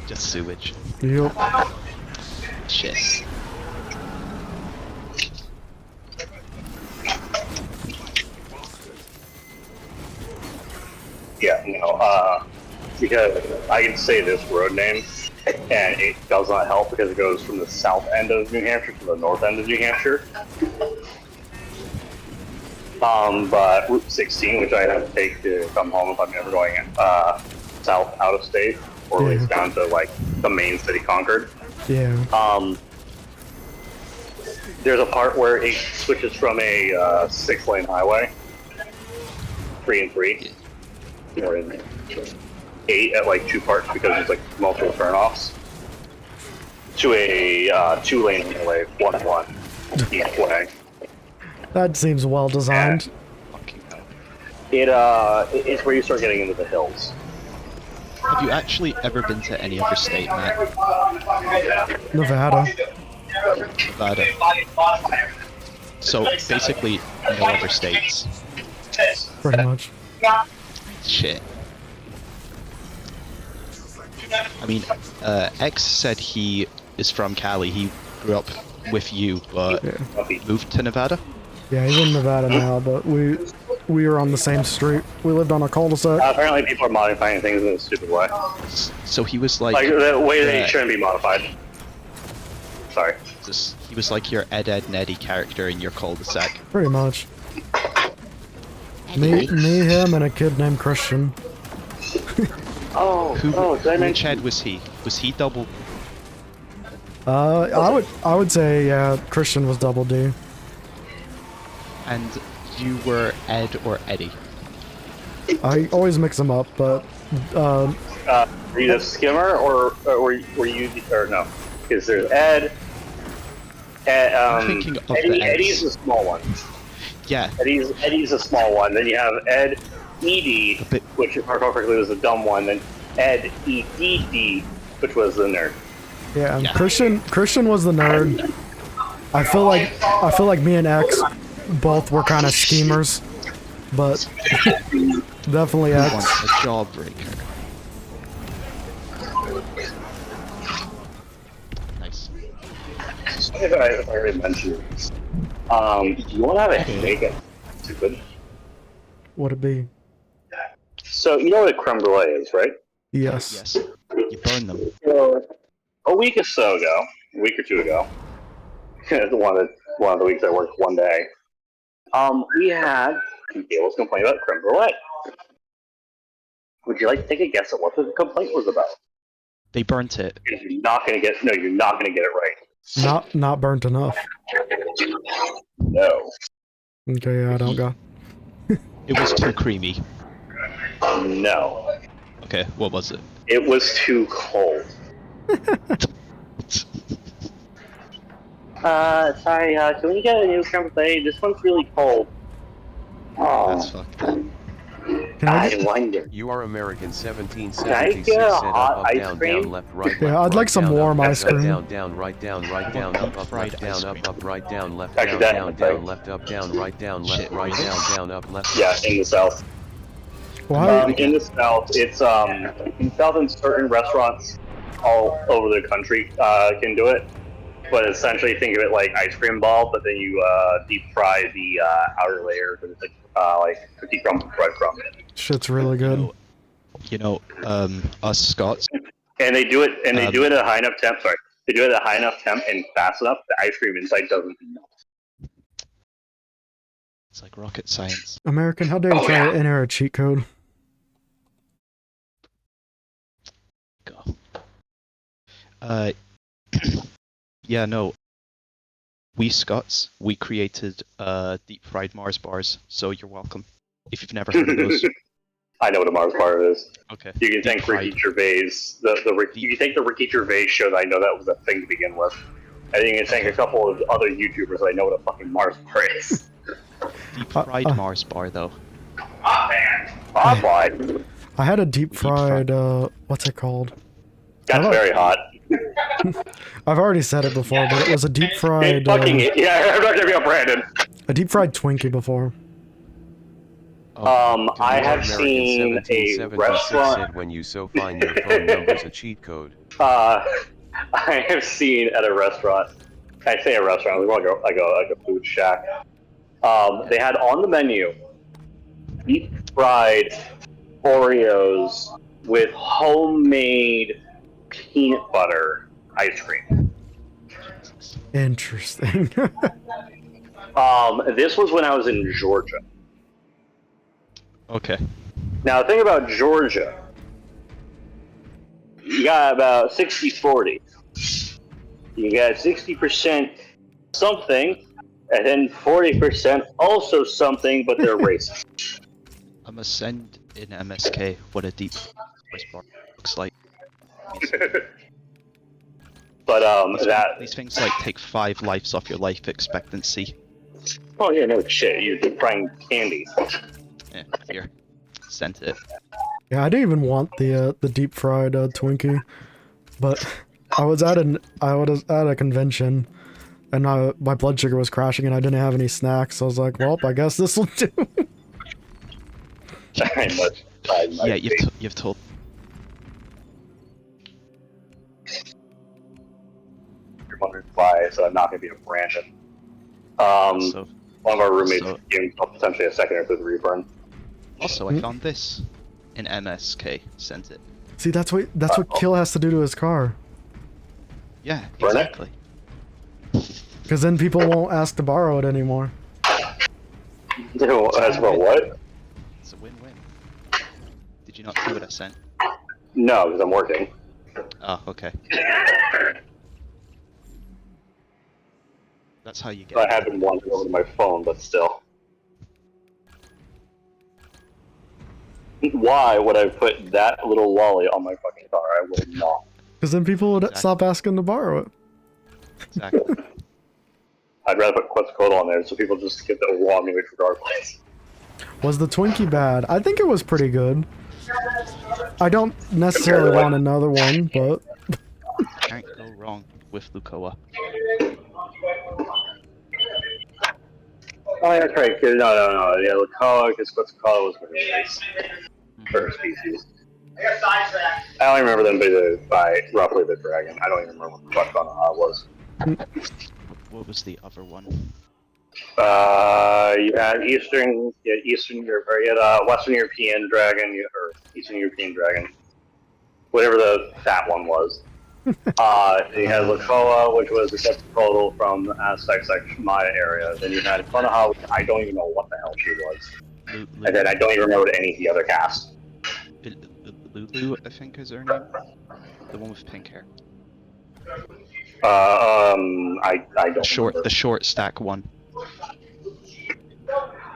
Just sewage. Yep. Shit. Yeah, because I can say this road name, and it does not help because it goes from the south end of New Hampshire to the north end of New Hampshire. But Route 16, which I have to take to come home if I'm ever going south out of state, or at least down to like the main city, Concord. Yeah. There's a part where it switches from a 6-lane highway, 3 and 3, or in 8 at like 2 parts because there's like multiple turnoffs, to a 2-lane highway, 1 and 1 each way. That seems well designed. Fucking hell. It's where you start getting into the hills. Have you actually ever been to any other state, Matt? Nevada. Nevada. So basically, no other states. Pretty much. Shit. I mean, X said he is from Cali. He grew up with you, but moved to Nevada. Yeah, he's in Nevada now, but we were on the same street. We lived on a cul-de-sac. Apparently people are modifying things in a stupid way. So he was like the way they shouldn't be modified. Sorry. He was like your Ed Neddy character in your cul-de-sac. Pretty much. Me, him, and a kid named Christian. Did I Which Ed was he? Was he double? I would say yeah, Christian was double D. And you were Ed or Eddie? I always mix them up, but were you the skimmer or were you or no? Because there's Ed. I'm thinking of Eddie's the small one. Yeah. Eddie's a small one. Then you have Ed ED, which if I recall correctly was the dumb one. Then Ed EDD, which was the nerd. Yeah, and Christian was the nerd. I feel like me and X both were kind of schemers, but definitely X. A jawbreaker. Nice. If I already mentioned this, you want to have a headache? Stupid. What'd it be? So you know what a creme brulee is, right? Yes. Yes. You burn them. So, a week or two ago, one of the weeks I worked one day, we had Gables complain about creme brulee. Would you like to take a guess at what the complaint was about? They burnt it. You're not gonna get it right. Not burnt enough. No. Okay, yeah, I don't go. It was too creamy. No. Okay, what was it? It was too cold. Sorry, can we get a new creme brulee? This one's really cold. Oh. That's fucked up. I wonder. You are American Can I 1776 get a set hot up, ice down, cream? down, left, right, Yeah, left, I'd like right, some down, warm up, ice left, cream. down, right, down, down, up, Fried left, ice down, cream. up, right, down, left, Actually, down, left, up, down, right, down, left, Shit, right, really? down, up, left. Yeah, in the South. Why? In the South, it's in the South, in certain restaurants all over the country can do it. But essentially, think of it like ice cream ball, but then you deep fry the outer layer because it's like cookie crumb breadcrumb. Shit's really good. You know, us Scots. And they do it, and they do it at a high enough temp. Sorry, they do it at a high enough temp and fast enough. The ice cream inside doesn't melt. It's like rocket science. American, how dare you try to enter a cheat code? Go. Yeah, no. We Scots, we created deep fried Mars bars, so you're welcome. If you've never heard of those. I know what a Mars bar is. Okay. You can thank Ricky Gervais. You can thank the Ricky Gervais show that I know that was a thing to begin with. I think you can thank a couple of other YouTubers that I know what a fucking Mars bar is. Deep fried Mars bar, though. Oh man, why? I had a deep fried, what's it called? That's very hot. I've already said it before, but it was a deep fried, yeah, I'm not gonna be up, Brandon. a deep fried Twinkie before. I have seen a restaurant. Said when you so find your phone number's a cheat code. I have seen at a restaurant. I say a restaurant. We want to go like a food shack. They had on the menu deep fried Oreos with homemade peanut butter ice cream. Interesting. This was when I was in Georgia. Okay. Now, the thing about Georgia, you got about 60-40. You got 60% something, and then 40% also something, but they're racist. I'm gonna send in MSK what a deep Mars bar looks like. But these things like take 5 lives off your life expectancy. Oh yeah, no shit. You're deep frying candy. Yeah, here, sent it. Yeah, I didn't even want the deep fried Twinkie, but I was at a convention, and my blood sugar was crashing, and I didn't have any snacks. So I was like, well, I guess this will do. Yeah, you've told. by, so I'm not going to be a Brandon. Also, One of our roommates also- gave himself potentially a second or third reburn. also, I found this in MSK. Sent it. See, that's what Kill has to do to his car. Yeah, Burn it? exactly. Because then people won't ask to borrow it anymore. As for what? It's a win-win. Did you not see what I sent? No, because I'm working. Oh, okay. That's how you get. I have been wandering over to my phone, but still. Why would I put that little lolly on my fucking car? I will not. Because then people would Exactly. stop asking to borrow it. Exactly. I'd rather put Quetzalcoatl on there so people just get the raw image regardless. Was the Twinkie bad? I think it was pretty good. I don't necessarily want another one, but Can't go wrong with Lukoa. Oh, yeah, that's right. No. Yeah, Lukoa, because Quetzalcoatl was really nice. For species. I only remember them by roughly the dragon. I don't even remember what the fuck was. What was the other one? You had Eastern Europe, or you had Western European dragon, or Eastern European dragon, whatever the fat one was. You had Lukoa, which was the Quetzalcoatl from the Aztec Maya area. Then you had Punaha, which I don't even know what the hell she was. And then I don't even remember any of the other cast. Lulu, I think is her name. The one with pink hair. I don't remember. The short stack one.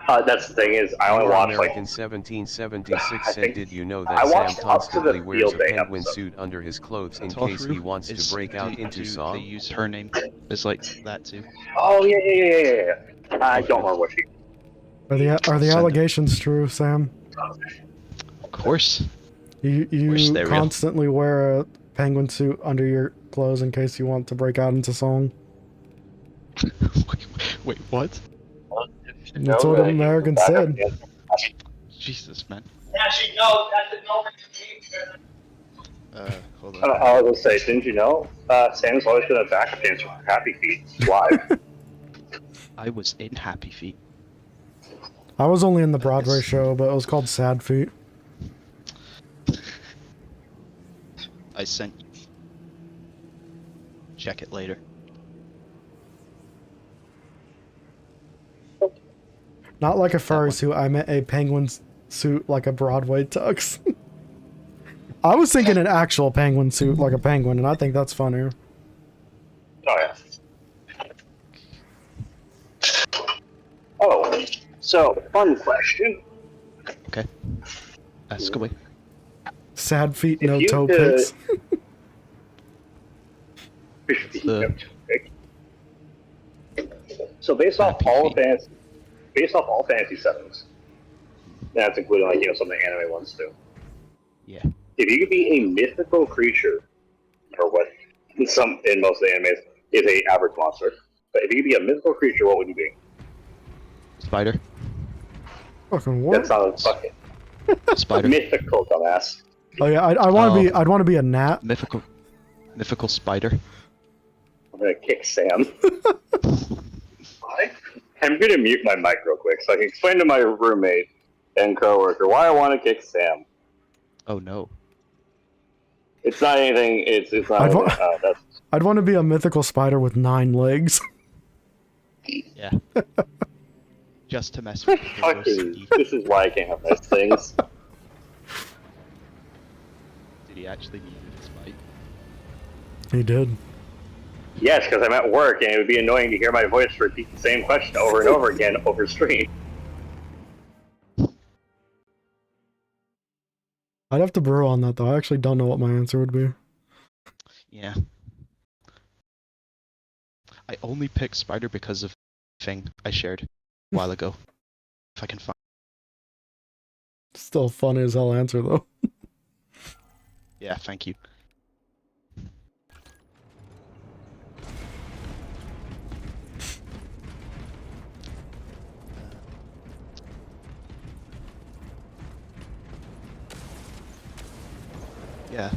That's the thing is, I only watched like American 1776 I said, think- did you know I that Sam watched up to constantly the wears a Field Day penguin episode. suit under his clothes in Tofu case he wants is- to break out into They song? use her name as like that too. Oh yeah. I don't remember what she. are the Send it. allegations true, Sam? Of course. You course they're real. constantly wear a penguin suit under your clothes in case you want to break out into song. Wait, what? That's what Americans said. Jesus, man. Hold I on. was gonna say, didn't you know? Sam's always gonna back dance for Happy Feet live. I was in Happy Feet. I was only in the Broadway show, but it was called Sad Feet. I sent you. Check it later. Not like a furry suit, I meant a penguin suit like a Broadway tux. I was thinking an actual penguin suit like a penguin, and I think that's funnier. Oh yeah. Oh, so fun question. Okay. Ask away. Sad feet, If no you toe could- picks. So based off Happy all Feet. fantasy settings, that's including like some of the anime ones too. Yeah. If you could be a mythical creature, or what in most of the animes is a average monster, but if you could be a mythical creature, what would you be? Spider. Fucking That what? sounds fucking Spider. mythical, dumbass. Oh yeah, I'd want to be. I'd want to be a gnat. Mythical spider. I'm gonna kick Sam. I'm gonna mute my mic real quick so I can explain to my roommate and coworker why I want to kick Sam. Oh no. It's not anything. It's not. I'd wa- That's I'd want to be a mythical spider with 9 legs. Yeah. Just to mess with the fucking. This is why I can't have nice things. Did he actually need this fight? He did. Yes, because I'm at work and it would be annoying to hear my voice repeat the same question over and over again over stream. I'd have to brew on that though. I actually don't know what my answer would be. Yeah. I only picked spider because of the thing I shared a while ago. If I can find. Still funny as hell answer though. Yeah, thank you. Yeah.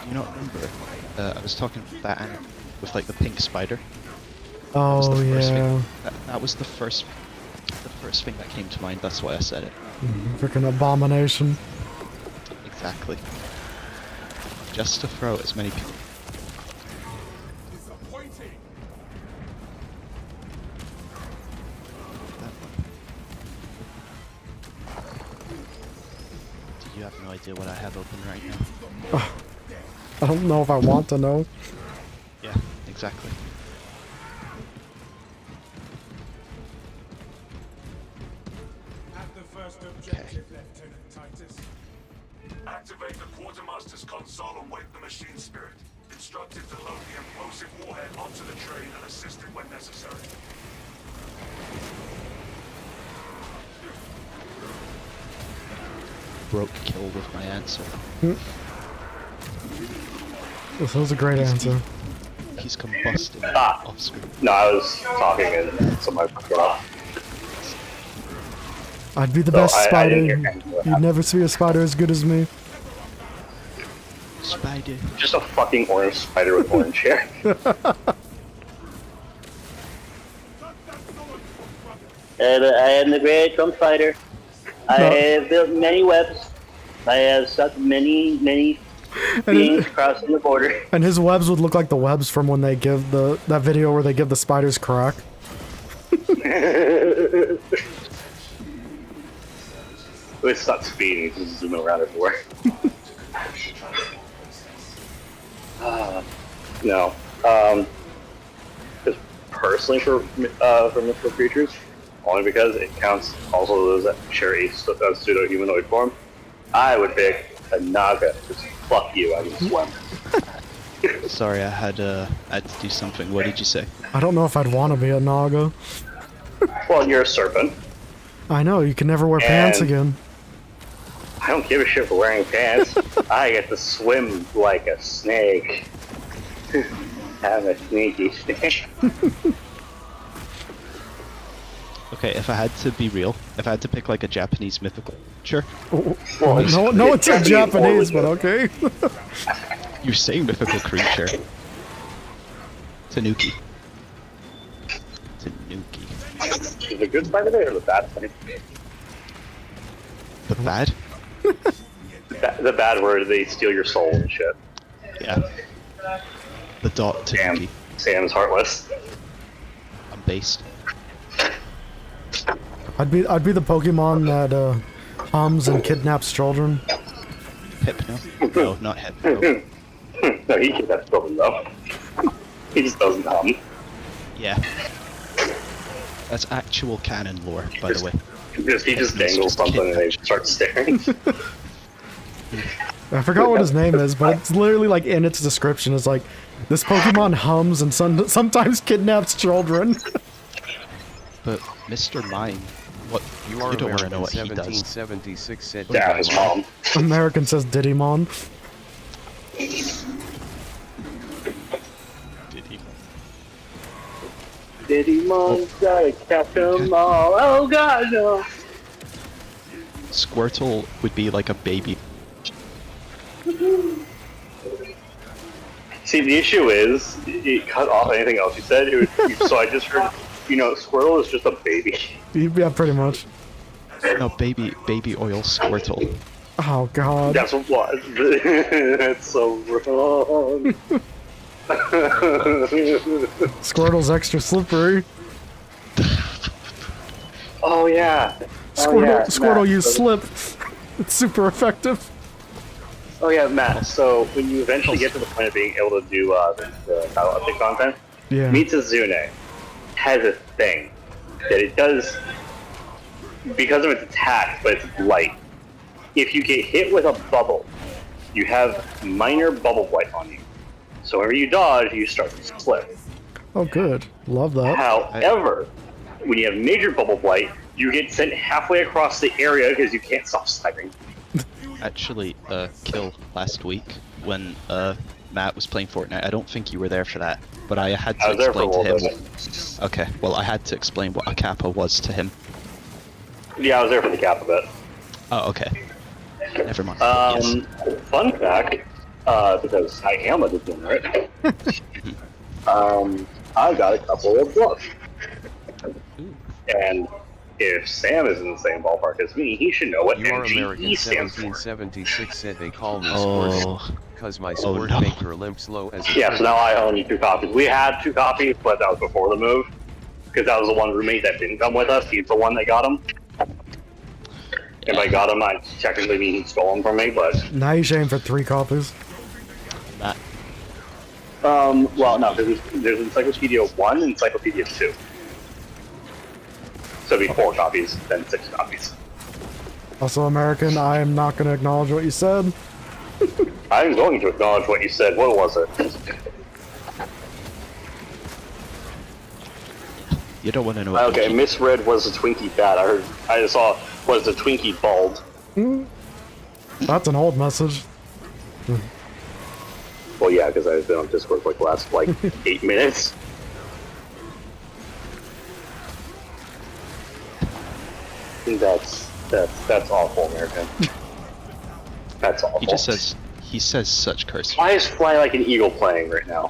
Do you not remember? I was talking about that with like the pink spider. Oh That was the first yeah. thing. That was the first thing that came to mind. That's why I said it. Freaking abomination. Exactly. Just to throw as many people. Disappointing. You have no idea what I have open right now. I don't know if I want to know. Yeah, exactly. At the first objective, Lieutenant Titus. Activate the quartermaster's console and wake the machine spirit. Instructed to load the implosive warhead onto the train and assist it when necessary. Broke kill with my answer. This was a great answer. He's combusting Ah. off screen. No, I was talking and somebody cut off. I'd be the So best I spider. didn't hear anything what You'd happened. never see a spider as good as me. Spider. Just a fucking orange spider with orange hair. I am the great Trump fighter. I No. have built many webs. I have sucked many beings crossing the border. And his webs would look like the webs from when they give that video where they give the spiders crack. It sucks speed and he's just zooming around everywhere. No. Just personally for mythical creatures, only because it counts also those that share a pseudo-humanoid form, I would pick a Naga. Just fuck you, I can swim. Sorry, I had to do something. What did you say? I don't know if I'd want to be a Naga. Well, you're a serpent. I know, you can never wear pants And- again. I don't give a shit for wearing pants. I get to swim like a snake. I'm a sneaky snake. Okay, if I had to be real, if I had to pick like a Japanese mythical creature, Well, No, it's in Japanese Japanese, but okay. you're saying mythical creature. Tanuki. Tanuki. Is the good side of it or the bad side? The bad? The bad word, they steal your soul and shit. Yeah. The dot Tanuki. Sam's heartless. I'm based. I'd be the Pokemon that hums and kidnaps children. Hypno? No, not Hypno. No, he can have children though. He just doesn't hum. Yeah. That's actual canon lore, by the way. He just It's dangles just something and they kidnapped. start staring. I forgot what his name is, but it's literally like in its description. It's like, this Pokemon hums and sometimes kidnaps children. But Mr. Mime, what You you are don't want to American know what he does. 1776 said. Yeah, his mom. American says Didymon. Did he? Didymon's gotta catch 'em all. Oh god, no. Squirtle would be like a baby. See, the issue is, it cut off anything else you said. So I just heard, Squirtle is just a baby. Yeah, pretty much. No, baby oil Squirtle. Oh god. That's what was. That's so wrong. Squirtle's extra slippery. Oh yeah. Squirtle Matt, use so- slip. It's super effective. Oh yeah, Matt. So when you eventually get to the point of being able to do the battle update content, Yeah. Mitsuzune has a thing that it does because of its attack, but it's light. If you get hit with a bubble, you have minor bubble blight on you. So whenever you dodge, you start to slip. Oh good. Love that. However, when you have major bubble blight, you get sent halfway across the area because you can't stop slipping. Actually, Kill last week when Matt was playing Fortnite. I don't think you were there for that, but I had I to was there for a explain to little him. bit. Okay, well I had to explain what a kappa was to him. Yeah, I was there for the cap of it. Oh, okay. Never mind. Yes. Fun fact, because I am a degenerate, I got a couple of books. Ooh. And if Sam is in the same ballpark as me, he should know what You are MGE American stands for. 1776 said they call me Oh. sport, cause my sport no. make your limp slow as a Yeah, so trigger. now I own 2 copies. We had 2 copies, but that was before the move. Because that was the one roommate that didn't come with us. He's the one that got them. If I got him, I technically mean he stole them from me, but... Now you shame for 3 copies. Matt. Well, no, there's Encyclopedia 1 and Encyclopedia 2. So it'd be 4 copies, then 6 copies. Also, American, I am not going to acknowledge what you said. I'm going to acknowledge what you said. What was it? You don't want to know what Okay, MG misread was a Twinkie bad. I saw was the Twinkie bald. That's an old message. Well, yeah, because I've been on Discord for the last 8 minutes. That's awful, American. That's awful. He says such curse. Why is Fly Like an Eagle playing right now?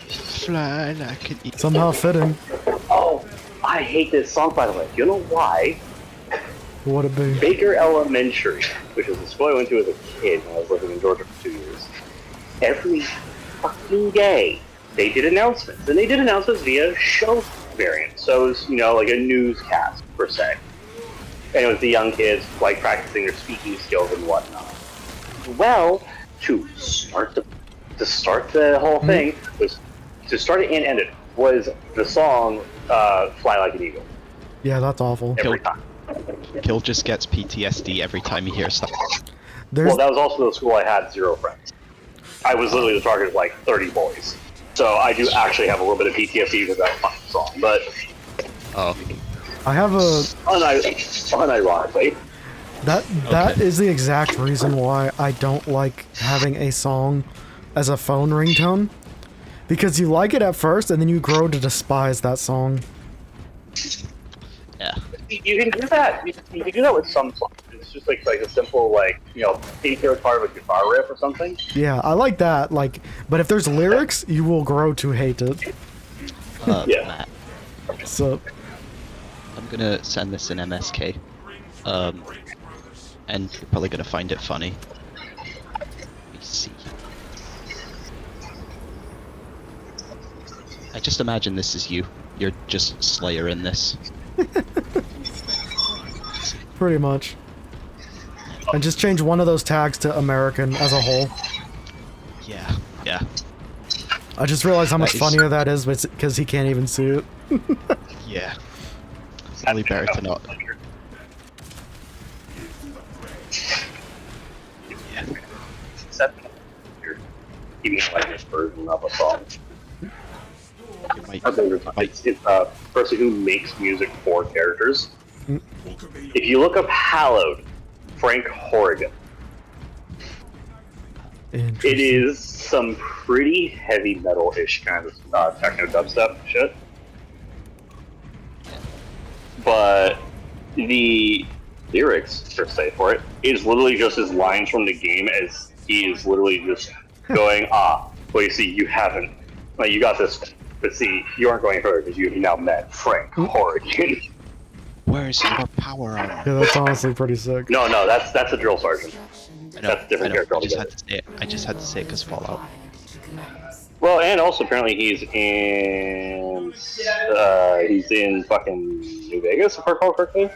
Fly like an eagle. Somehow fitting. Oh, I hate this song, by the way. You know why? What would it be? Baker Elementary, which is the school I went to as a kid when I was living in Georgia for 2 years. Every fucking day, they did announcements, and they did announcements via show variant. So it was, like a newscast per se. And it was the young kids like practicing their speaking skills and whatnot. Well, to start the whole thing was to start it and end it was the song "Fly Like an Eagle" Yeah, that's awful. every time. Gil just gets PTSD every time he hears that. There's Well, that was also the school I had 0 friends. I was literally the target of like 30 boys. So I do actually have a little bit of PTSD with that fucking song, but Oh. I have a unironically. that is the exact reason why I don't like having a song as a phone ringtone. Because you like it at first and then you grow to despise that song. Yeah. You can do that. You can do that with some songs. It's just like a simple take care part of a guitar riff or something. Yeah, I like that. But if there's lyrics, you will grow to hate it. Yeah. Matt, So I'm gonna send this in MSK. And you're probably gonna find it funny. Let me see. I just imagine this is you. You're just Slayer in this. pretty much. And just change one of those tags to American as a whole. Yeah, yeah. I just realized how much That is- funnier that is because he can't even see it. Yeah. Probably better to not. Yeah. Even like this version of a song. You might, It's a person who makes music for characters. If you look up Hallowed, Frank Horrigan, it is some pretty heavy metal-ish kind of techno dubstep shit. But the lyrics, per se, for it is literally just his lines from the game as he is literally just going, well, you see, you haven't, you got this, but see, you aren't going further because you have now met Frank Horrigan. where's your power on? Yeah, that's honestly pretty sick. No, that's a drill sergeant. I know, That's a different I know. character I just altogether. had to say it. I just had to say it because Fallout. Well, and also apparently he's in fucking New Vegas, if I recall correctly.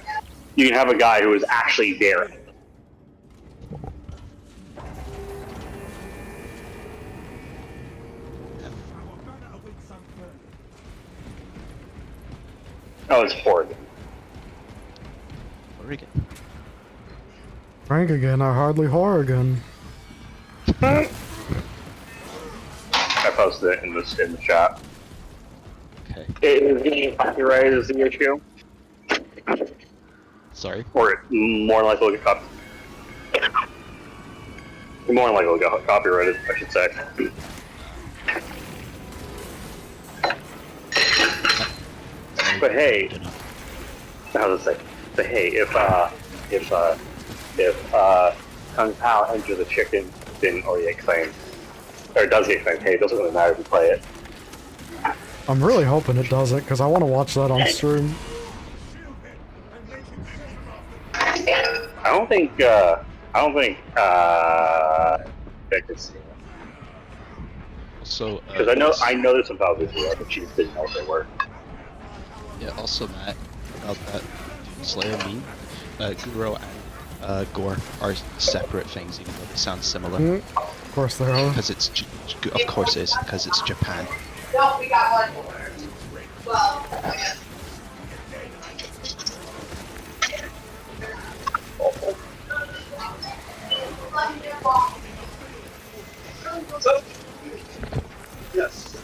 You can have a guy who is actually there. Oh, it's Horrigan. Oregon. Frank again, I hardly Horrigan. I posted it in the chat. Okay. Is the copyright is the issue, Sorry. or it more likely to get more likely to get copyrighted, I should say. But hey, how does it say? But hey, if Kung Pao enter the chicken, then or the claim, Or does he expect? Hey, it doesn't really matter if you play it. I'm really hoping it doesn't, because I want to watch that on stream. I don't think I could see it. So, Because I know there's some values here, but she just didn't know what they were. yeah, also Matt, about that Slayer meme, Guro and Gore are separate things, even though they sound similar. Of course there are. Because it's, of course it is, because it's Japan. No, we got one more. Well, I guess. Yes.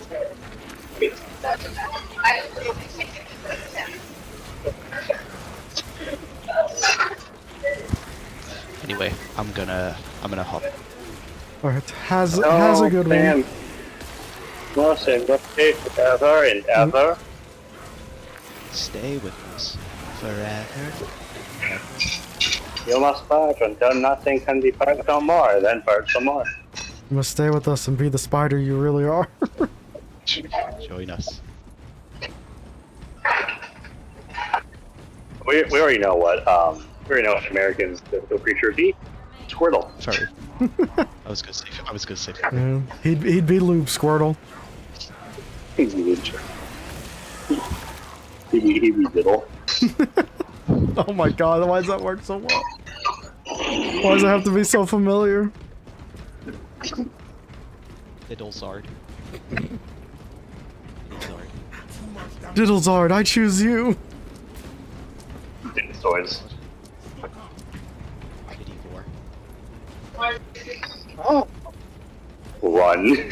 Anyway, I'm gonna hop. Alright, has a good one. Listen, forever and ever. Stay with us forever. You must purge until nothing can be purged no more, then purge some more. You must stay with us and be the spider you really are. Join us. We already know what Americans the creature would be. Squirtle. Sorry. I was gonna say. Yeah, he'd be Lube Squirtle. He'd be Diddle. Oh my god, why does that work so well? Why does it have to be so familiar? Diddlezard. Diddlezard, I choose you! Dinosaurs. Didivore. Oh. Run.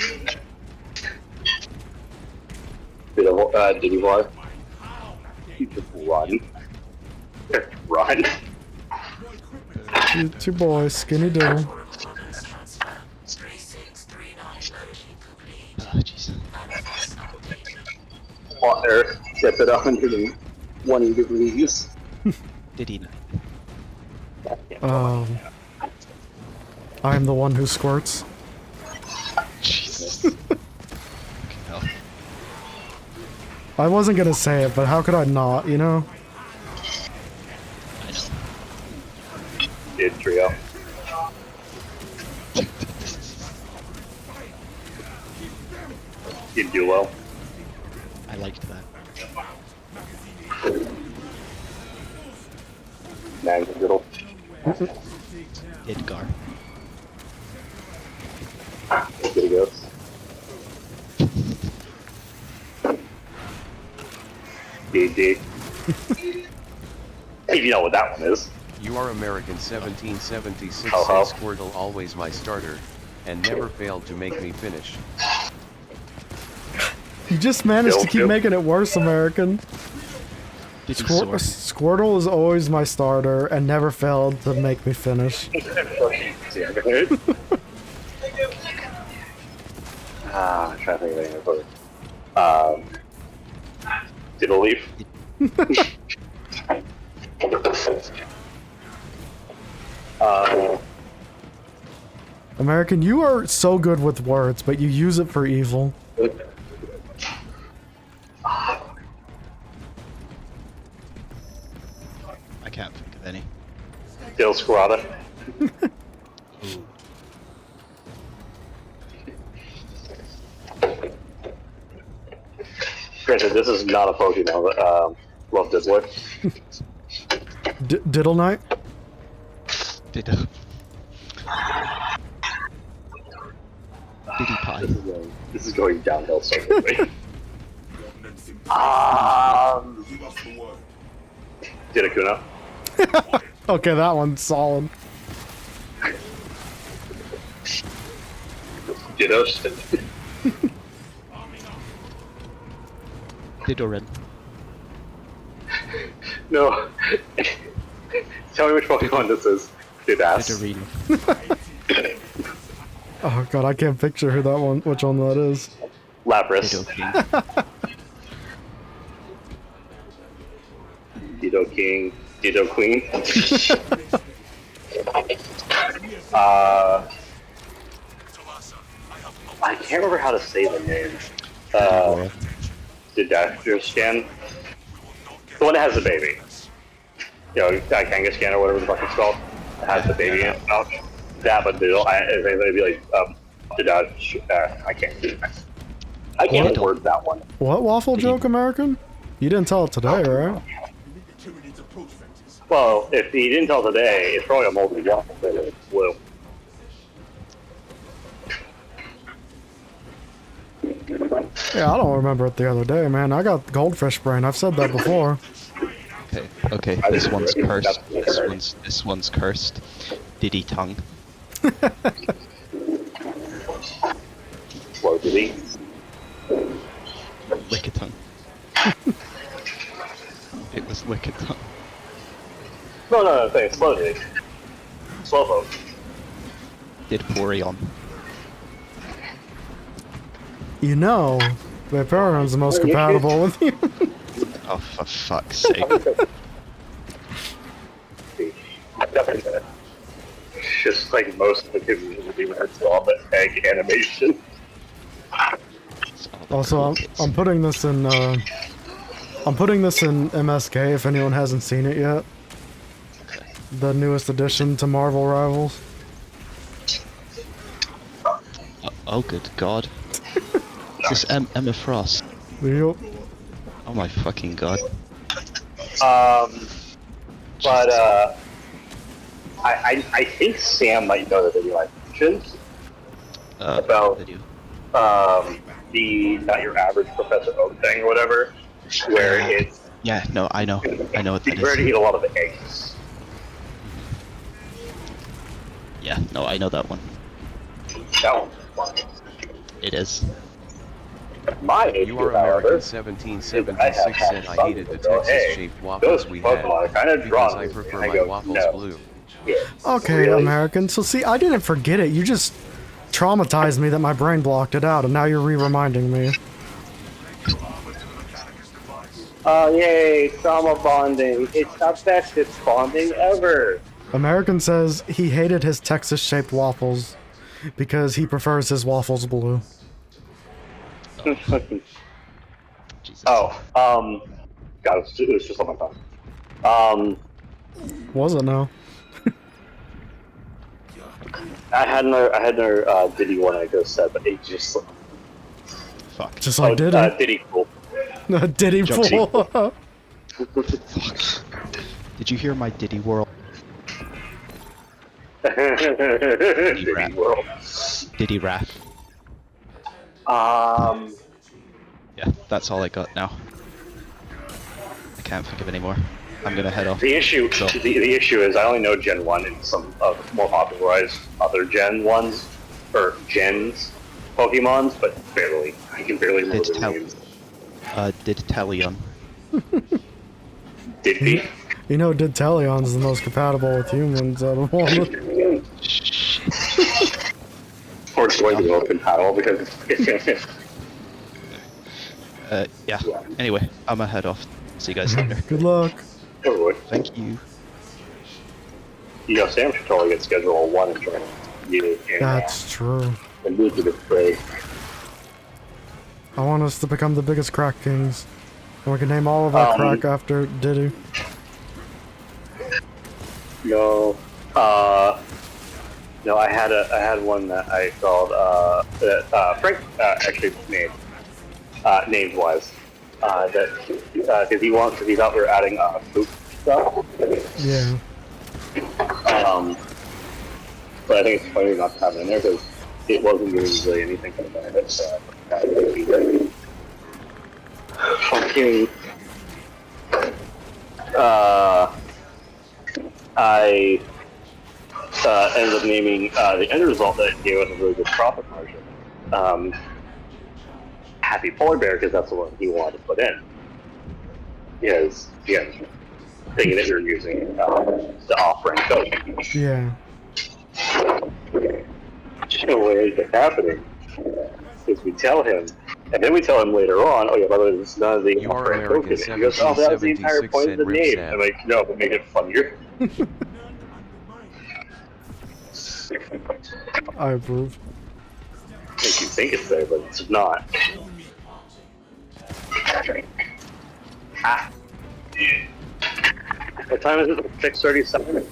Didivore. You just run. Run. Two boys, skinny diddle. Oh, jeez. Water. Get it 120 degrees. Did he not? I am the one who squirts. Jesus. Okay, hell. I wasn't gonna say it, but how could I not, you know? I know. Did trio. Did duo. I liked that. Magdiddle. Idgar. There he goes. DD. If you know what that one is. You are American 1776 Ho-ho. says Squirtle always my starter, and never failed to make me finish. You just managed to keep making it worse, American. Diddlezord. Squirtle is always my starter and never failed to make me finish. I'm trying to think of anything else. Diddle leaf. American, you are so good with words, but you use it for evil. I can't think of any. Diddle Squirata. Ooh. Granted, this is not a Pokemon, but love Diddler. Diddle Knight? Diddle. Diddy Pie. This is going downhill so quickly. Didakuna. Okay, that one's solid. Dittos. Didoran. No. Tell me which Pokemon this is. Didass. Didorino. Oh god, I can't picture who that one, which one that is. Lapras. Dido Dido King. King. Dido Queen. I can't remember how to say the name. The scan. The one that has the baby. You know, Kangaskhan scan or whatever the fuck it's called. It has the baby in its mouth. That, but it'd be like, I can't word that one. What waffle joke, American? You didn't tell it today, right? Well, if he didn't tell today, it's probably a multi-waffle that is blue. Yeah, I don't remember it the other day, man. I got goldfish brain. I've said that before. Okay. This one's cursed. This one's cursed. Diddy tongue. Slow Diddy. Lick a tongue. It was lick a tongue. No, it's Slow Diddy. Slowpoke. Did Boreon. You know, Vaporeon's the most compatible with you. Oh, for fuck's sake. Just like most of the kids in the game had all the egg animation. Also, I'm putting this in MSK if anyone hasn't seen it yet. The newest addition to Marvel Rivals. Oh, good God. Is this Emma Frost? Yep. Oh my fucking God. But I think Sam might know the video I mentioned about video. The Not Your Average Professor Oak thing or whatever, where it's Yeah, no, I know what that where to is. eat a lot of eggs. Yeah, no, I know that one. That one's fun. It is. My You are American 1776 said I hated the Texas-shaped waffles we had because I prefer my waffles blue. Okay, American. So see, I didn't forget it. You just traumatized me that my brain blocked it out, and now you're re-reminding me. Oh, yay, trauma bonding. It's the bestest bonding ever. American says he hated his Texas-shaped waffles because he prefers his waffles blue. Jesus. God, it was just on my tongue. Was it now? I had another Diddy one I just said, but it just Fuck. Just like Diddy. Diddy cool. Diddy Jump fool. Did you hear my Diddy World? Diddy rap. world. Diddy rap. Yeah, that's all I got now. I can't think of any more. I'm gonna head off. The issue, So- the issue is I only know Gen 1 and some more popularized other Gen 1s, or Gens, Pokemons, but barely. I can barely remember Did their names. Did Talion. Did he? You know, Didtalion's the most compatible with humans out of all of them. Or it's going to be open panel because Yeah. Anyway, I'm gonna head off. See you guys later. Good luck. Thank you. You know, Sam should totally get schedule 1 and try you That's true. and move to the play. I want us to become the biggest crack kings. And we can name all of our crack after Diddy. No, no, I had one that I called that Frank actually named was that because he thought we were adding food stuff. Yeah. But I think it's funny not to have it in there because it wasn't really anything from that. Fucking. I ended up naming the end result that gave us a really good profit margin. Happy Polar Bear because that's the one he wanted to put in. Because again, thinking that we were using the off-brand code. Yeah. The way it's happening is we tell him, and then we tell him later on, oh yeah, by the way, this is none of the You are off-brand code. American He goes, oh, that was the entire 1776 point of the said name. Rip I'm like, no, but make it funnier. I approve. Makes you think it's there, but it's not. Ah. What time is it? 6:37?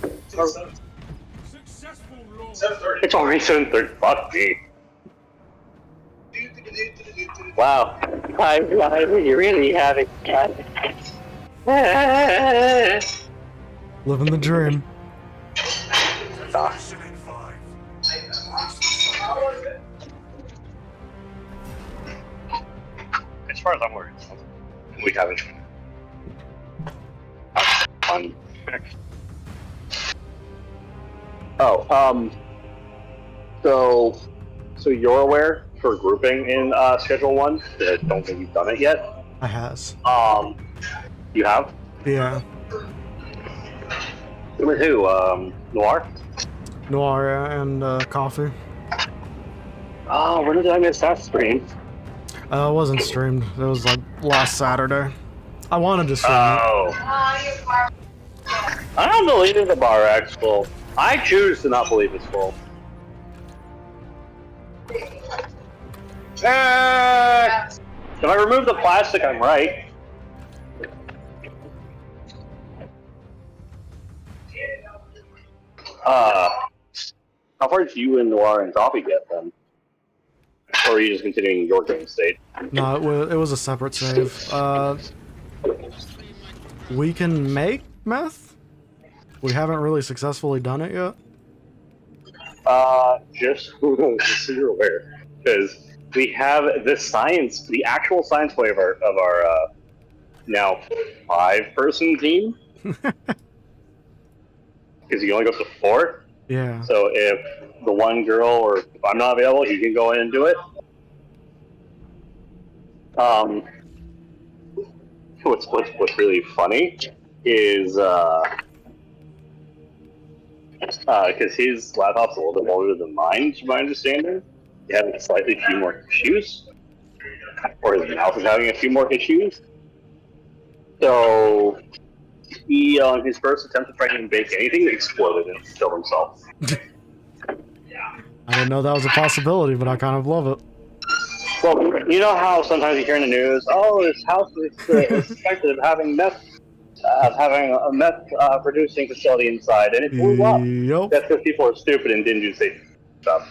It's already 7:30. Fuck me. Wow. I'm really having fun. Living the dream. Position in 5. As far as I'm worried, we haven't. Fun. Oh, so you're aware for grouping in Schedule 1? I don't think you've done it yet. I has. You have? Yeah. With who? Noir? Noir and coffee. Oh, when did I miss that stream? It wasn't streamed. It was like last Saturday. I wanted to stream it. Oh. I don't believe the bar X full. I choose to not believe it's full. If I remove the plastic, I'm right. How far did you and Noir and Coffee get then? Or are you just continuing your game state? No, it was a separate save. We can make meth? We haven't really successfully done it yet. Just so you're aware, because we have the actual science flavor of our now 5-person team. Because he only goes to 4. Yeah. So if the one girl, or if I'm not available, you can go in and do it. What's really funny is because his laptop's a little bit older than mine, to my understanding. He has slightly few more issues, or his mouse is having a few more issues. So he, on his first attempt to try and bake anything, exploded and killed himself. I didn't know that was a possibility, but I kind of love it. Well, you know how sometimes you hear in the news, oh, this house is suspected of having meth producing facility inside, and it blew up. Yep. That's because people are stupid and didn't do safe stuff.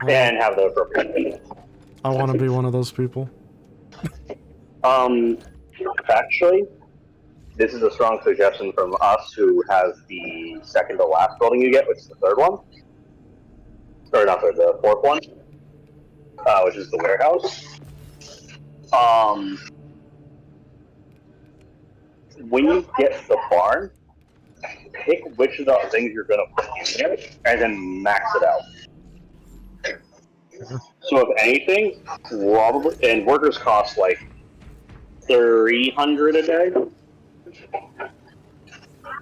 And have the appropriate. I want to be one of those people. Actually, this is a strong suggestion from us, who has the second to last building you get, which is the third one. Or not third, the fourth one. Which is the warehouse. When you get the barn, pick which of the things you're going to put in there, and then max it out. So if anything, probably, and workers cost like $300 a day.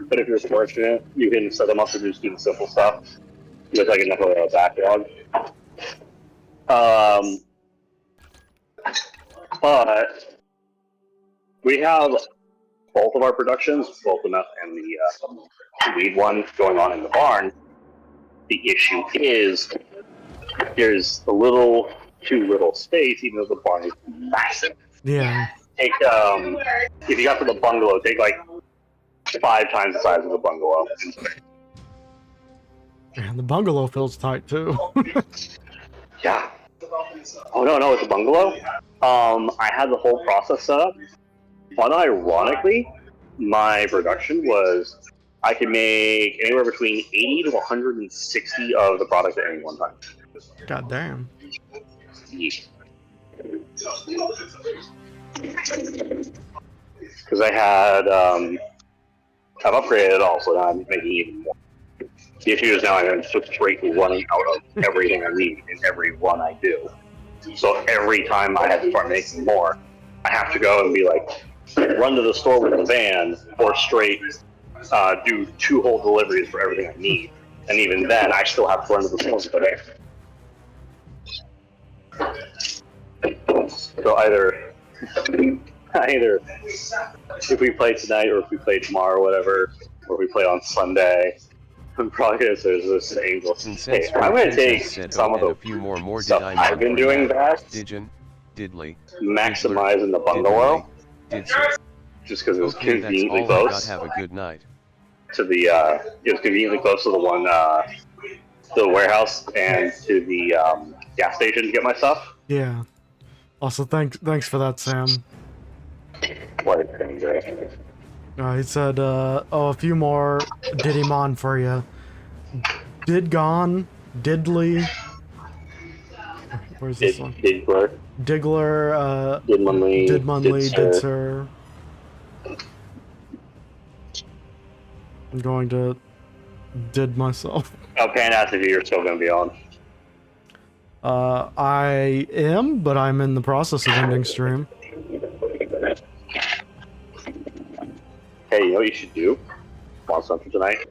But if you're fortunate, you can set them up to just do the simple stuff. There's like enough of a backlog. But we have both of our productions, both the meth and the weed one, going on in the barn. The issue is there's a little too little space, even though the barn is massive. Yeah. Take if you got to the bungalow, take like 5 times the size of the bungalow. And the bungalow feels tight too. Yeah. Oh no, it's a bungalow. I had the whole process set up. Unironically, my production was I could make anywhere between 80 to 160 of the product at any one time. God damn. Because I had I've upgraded it all, so now I'm making even more. The issue is now I'm so straight running out of everything I need in every one I do. So every time I have to start making more, I have to go and be like, run to the store with a van, or straight do 2 whole deliveries for everything I need. And even then, I still have to run to the store with a van. So either if we play tonight, or if we play tomorrow, or whatever, or if we play on Sunday, I'm probably gonna say this angle. Since Hey, Stray I'm gonna Princess take said some of and the a few more stuff did I I've been doing best, Diddly, maximizing the bungalow, did just because it was okay, that's conveniently all I got. close Have a good night. to the. It was conveniently close to the one, the warehouse and to the gas station to get my stuff. Yeah. Also, thanks for that, Sam. What a stranger. He said, oh, a few more Didymon for you. Didgon, Diddly. Where's this one? Diggler, Didmunly, Didsir. I'm going to did myself. Okay, and ask if you're still gonna be on. I am, but I'm in the process of ending stream. Hey, you know what you should do? Monster Hunter tonight.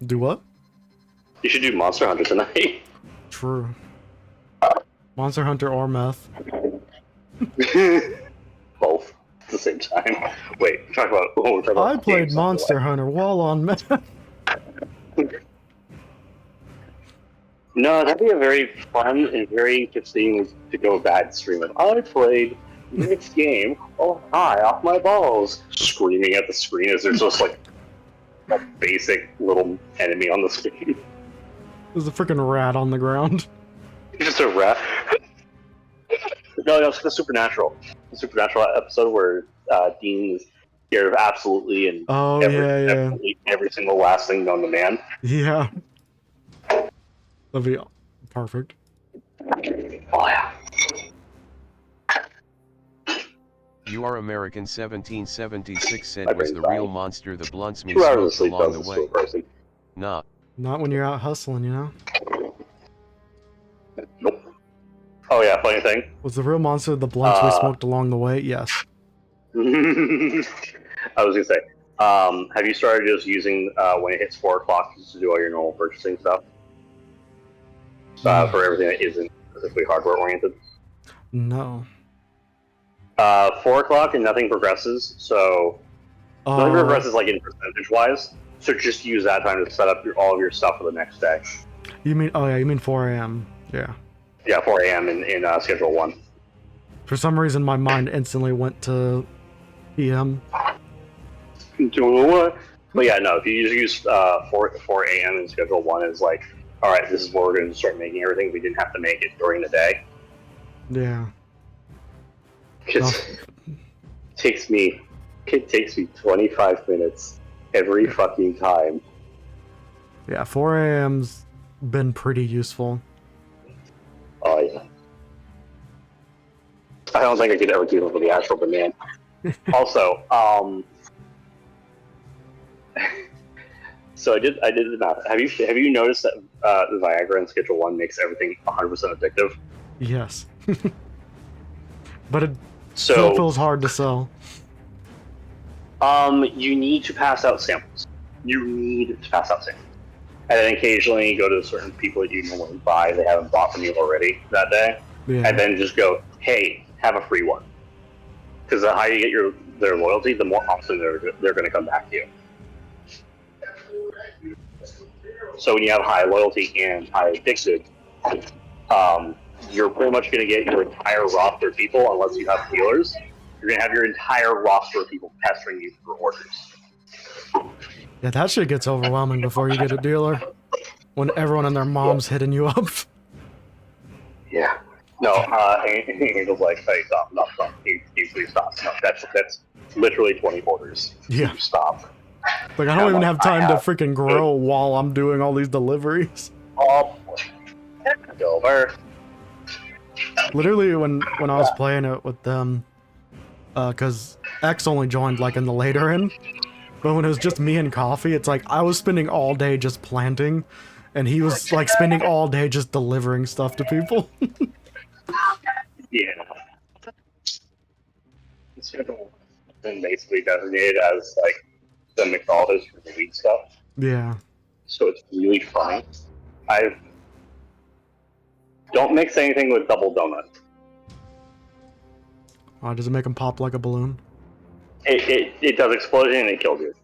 Do what? You should do Monster Hunter tonight. True. Monster Hunter or meth. Both at the same time. Wait, we're talking about. I played Monster Hunter while on meth. No, that'd be a very fun and very interesting to go bad stream of. I played this game. Oh, hi, off my balls! Screaming at the screen as there's just like a basic little enemy on the screen. There's a freaking rat on the ground. Just a rat. No, it's the Supernatural. The Supernatural episode where Dean is scared of absolutely and absolutely every single last thing known to man. Yeah. That'd be perfect. Oh yeah. You are American 1776 said was the real monster the blunts me 2 hours of smoked sleep along the doesn't way. sleep. Nah. Not when you're out hustling, you know? Nope. Oh yeah, funny thing. Was the real monster the blunts we smoked along the way? Yes. I was gonna say, have you started just using when it hits 4 o'clock just to do all your normal purchasing stuff? For everything that isn't specifically hardware oriented? No. 4 o'clock and nothing progresses, so nothing progresses like in percentage wise. So just use that time to set up all of your stuff for the next day. You mean, oh yeah, you mean 4 a.m. Yeah. Yeah, 4 a.m. in Schedule 1. For some reason, my mind instantly went to p.m. But yeah, no, if you use 4 a.m. in Schedule 1 is like, alright, this is where we're going to start making everything. We didn't have to make it during the day. Yeah. Because it takes me 25 minutes every fucking time. Yeah, 4 a.m.'s been pretty useful. Oh yeah. I don't think I could ever keep up with the actual demand. Also, so I did the math. Have you noticed that the Viagra in Schedule 1 makes everything 100% addictive? Yes. But it still feels hard to sell. You need to pass out samples. And then occasionally go to certain people that you normally buy, they haven't bought from you already that day. Yeah. And then just go, hey, have a free one. Because the higher you get their loyalty, the more often they're going to come back to you. So when you have high loyalty and high addicted, you're pretty much going to get your entire roster of people, unless you have dealers. You're going to have your entire roster of people pestering you for orders. Yeah, that shit gets overwhelming before you get a dealer. When everyone and their mom's hitting you up. Yeah. No, Angel's like, hey, stop. Please stop. No, that's literally 20 orders. Yeah. Stop. Like, I don't even have time to freaking grow while I'm doing all these deliveries. Oh, over. Literally, when I was playing it with them, because X only joined, like, in the later end. But when it was just me and Coffee, it's like, I was spending all day just planting, and he was, like, spending all day just delivering stuff to people. Yeah. It's been basically designated as, like, the McDonald's for the weed stuff. Yeah. So it's really funny. Don't mix anything with double donut. Does it make them pop like a balloon? It does explosion and it kills you.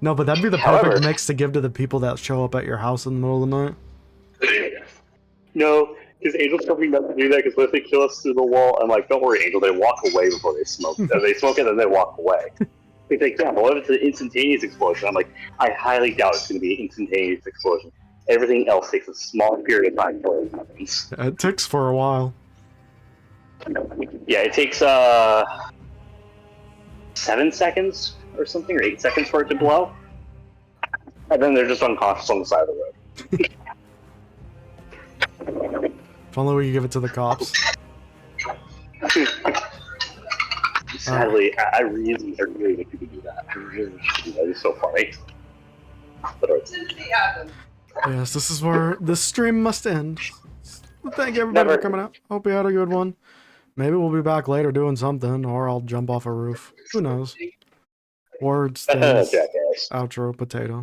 No, but that'd be the However- perfect mix to give to the people that show up at your house in the middle of the night. No, because Angel's company doesn't do that, because what if they kill us through the wall? I'm like, don't worry, Angel, they walk away before they smoke. They smoke it and then they walk away. They think, yeah, what if it's an instantaneous explosion? I'm like, I highly doubt it's going to be an instantaneous explosion. Everything else takes a small period of time before it happens. It ticks for a while. Yeah, it takes 7 seconds or something, or 8 seconds for it to blow. And then they're just unconscious on the side of the road. If only we could give it to the cops. Sadly, I really wish you could do that. I really wish you could do that. It's so funny. But Yes, this is where the stream must end. Thank everybody for coming out. Hope you had a good one. Maybe we'll be back later doing something, or I'll jump off a roof. Who knows? Words, things, Jackass. outro, potato.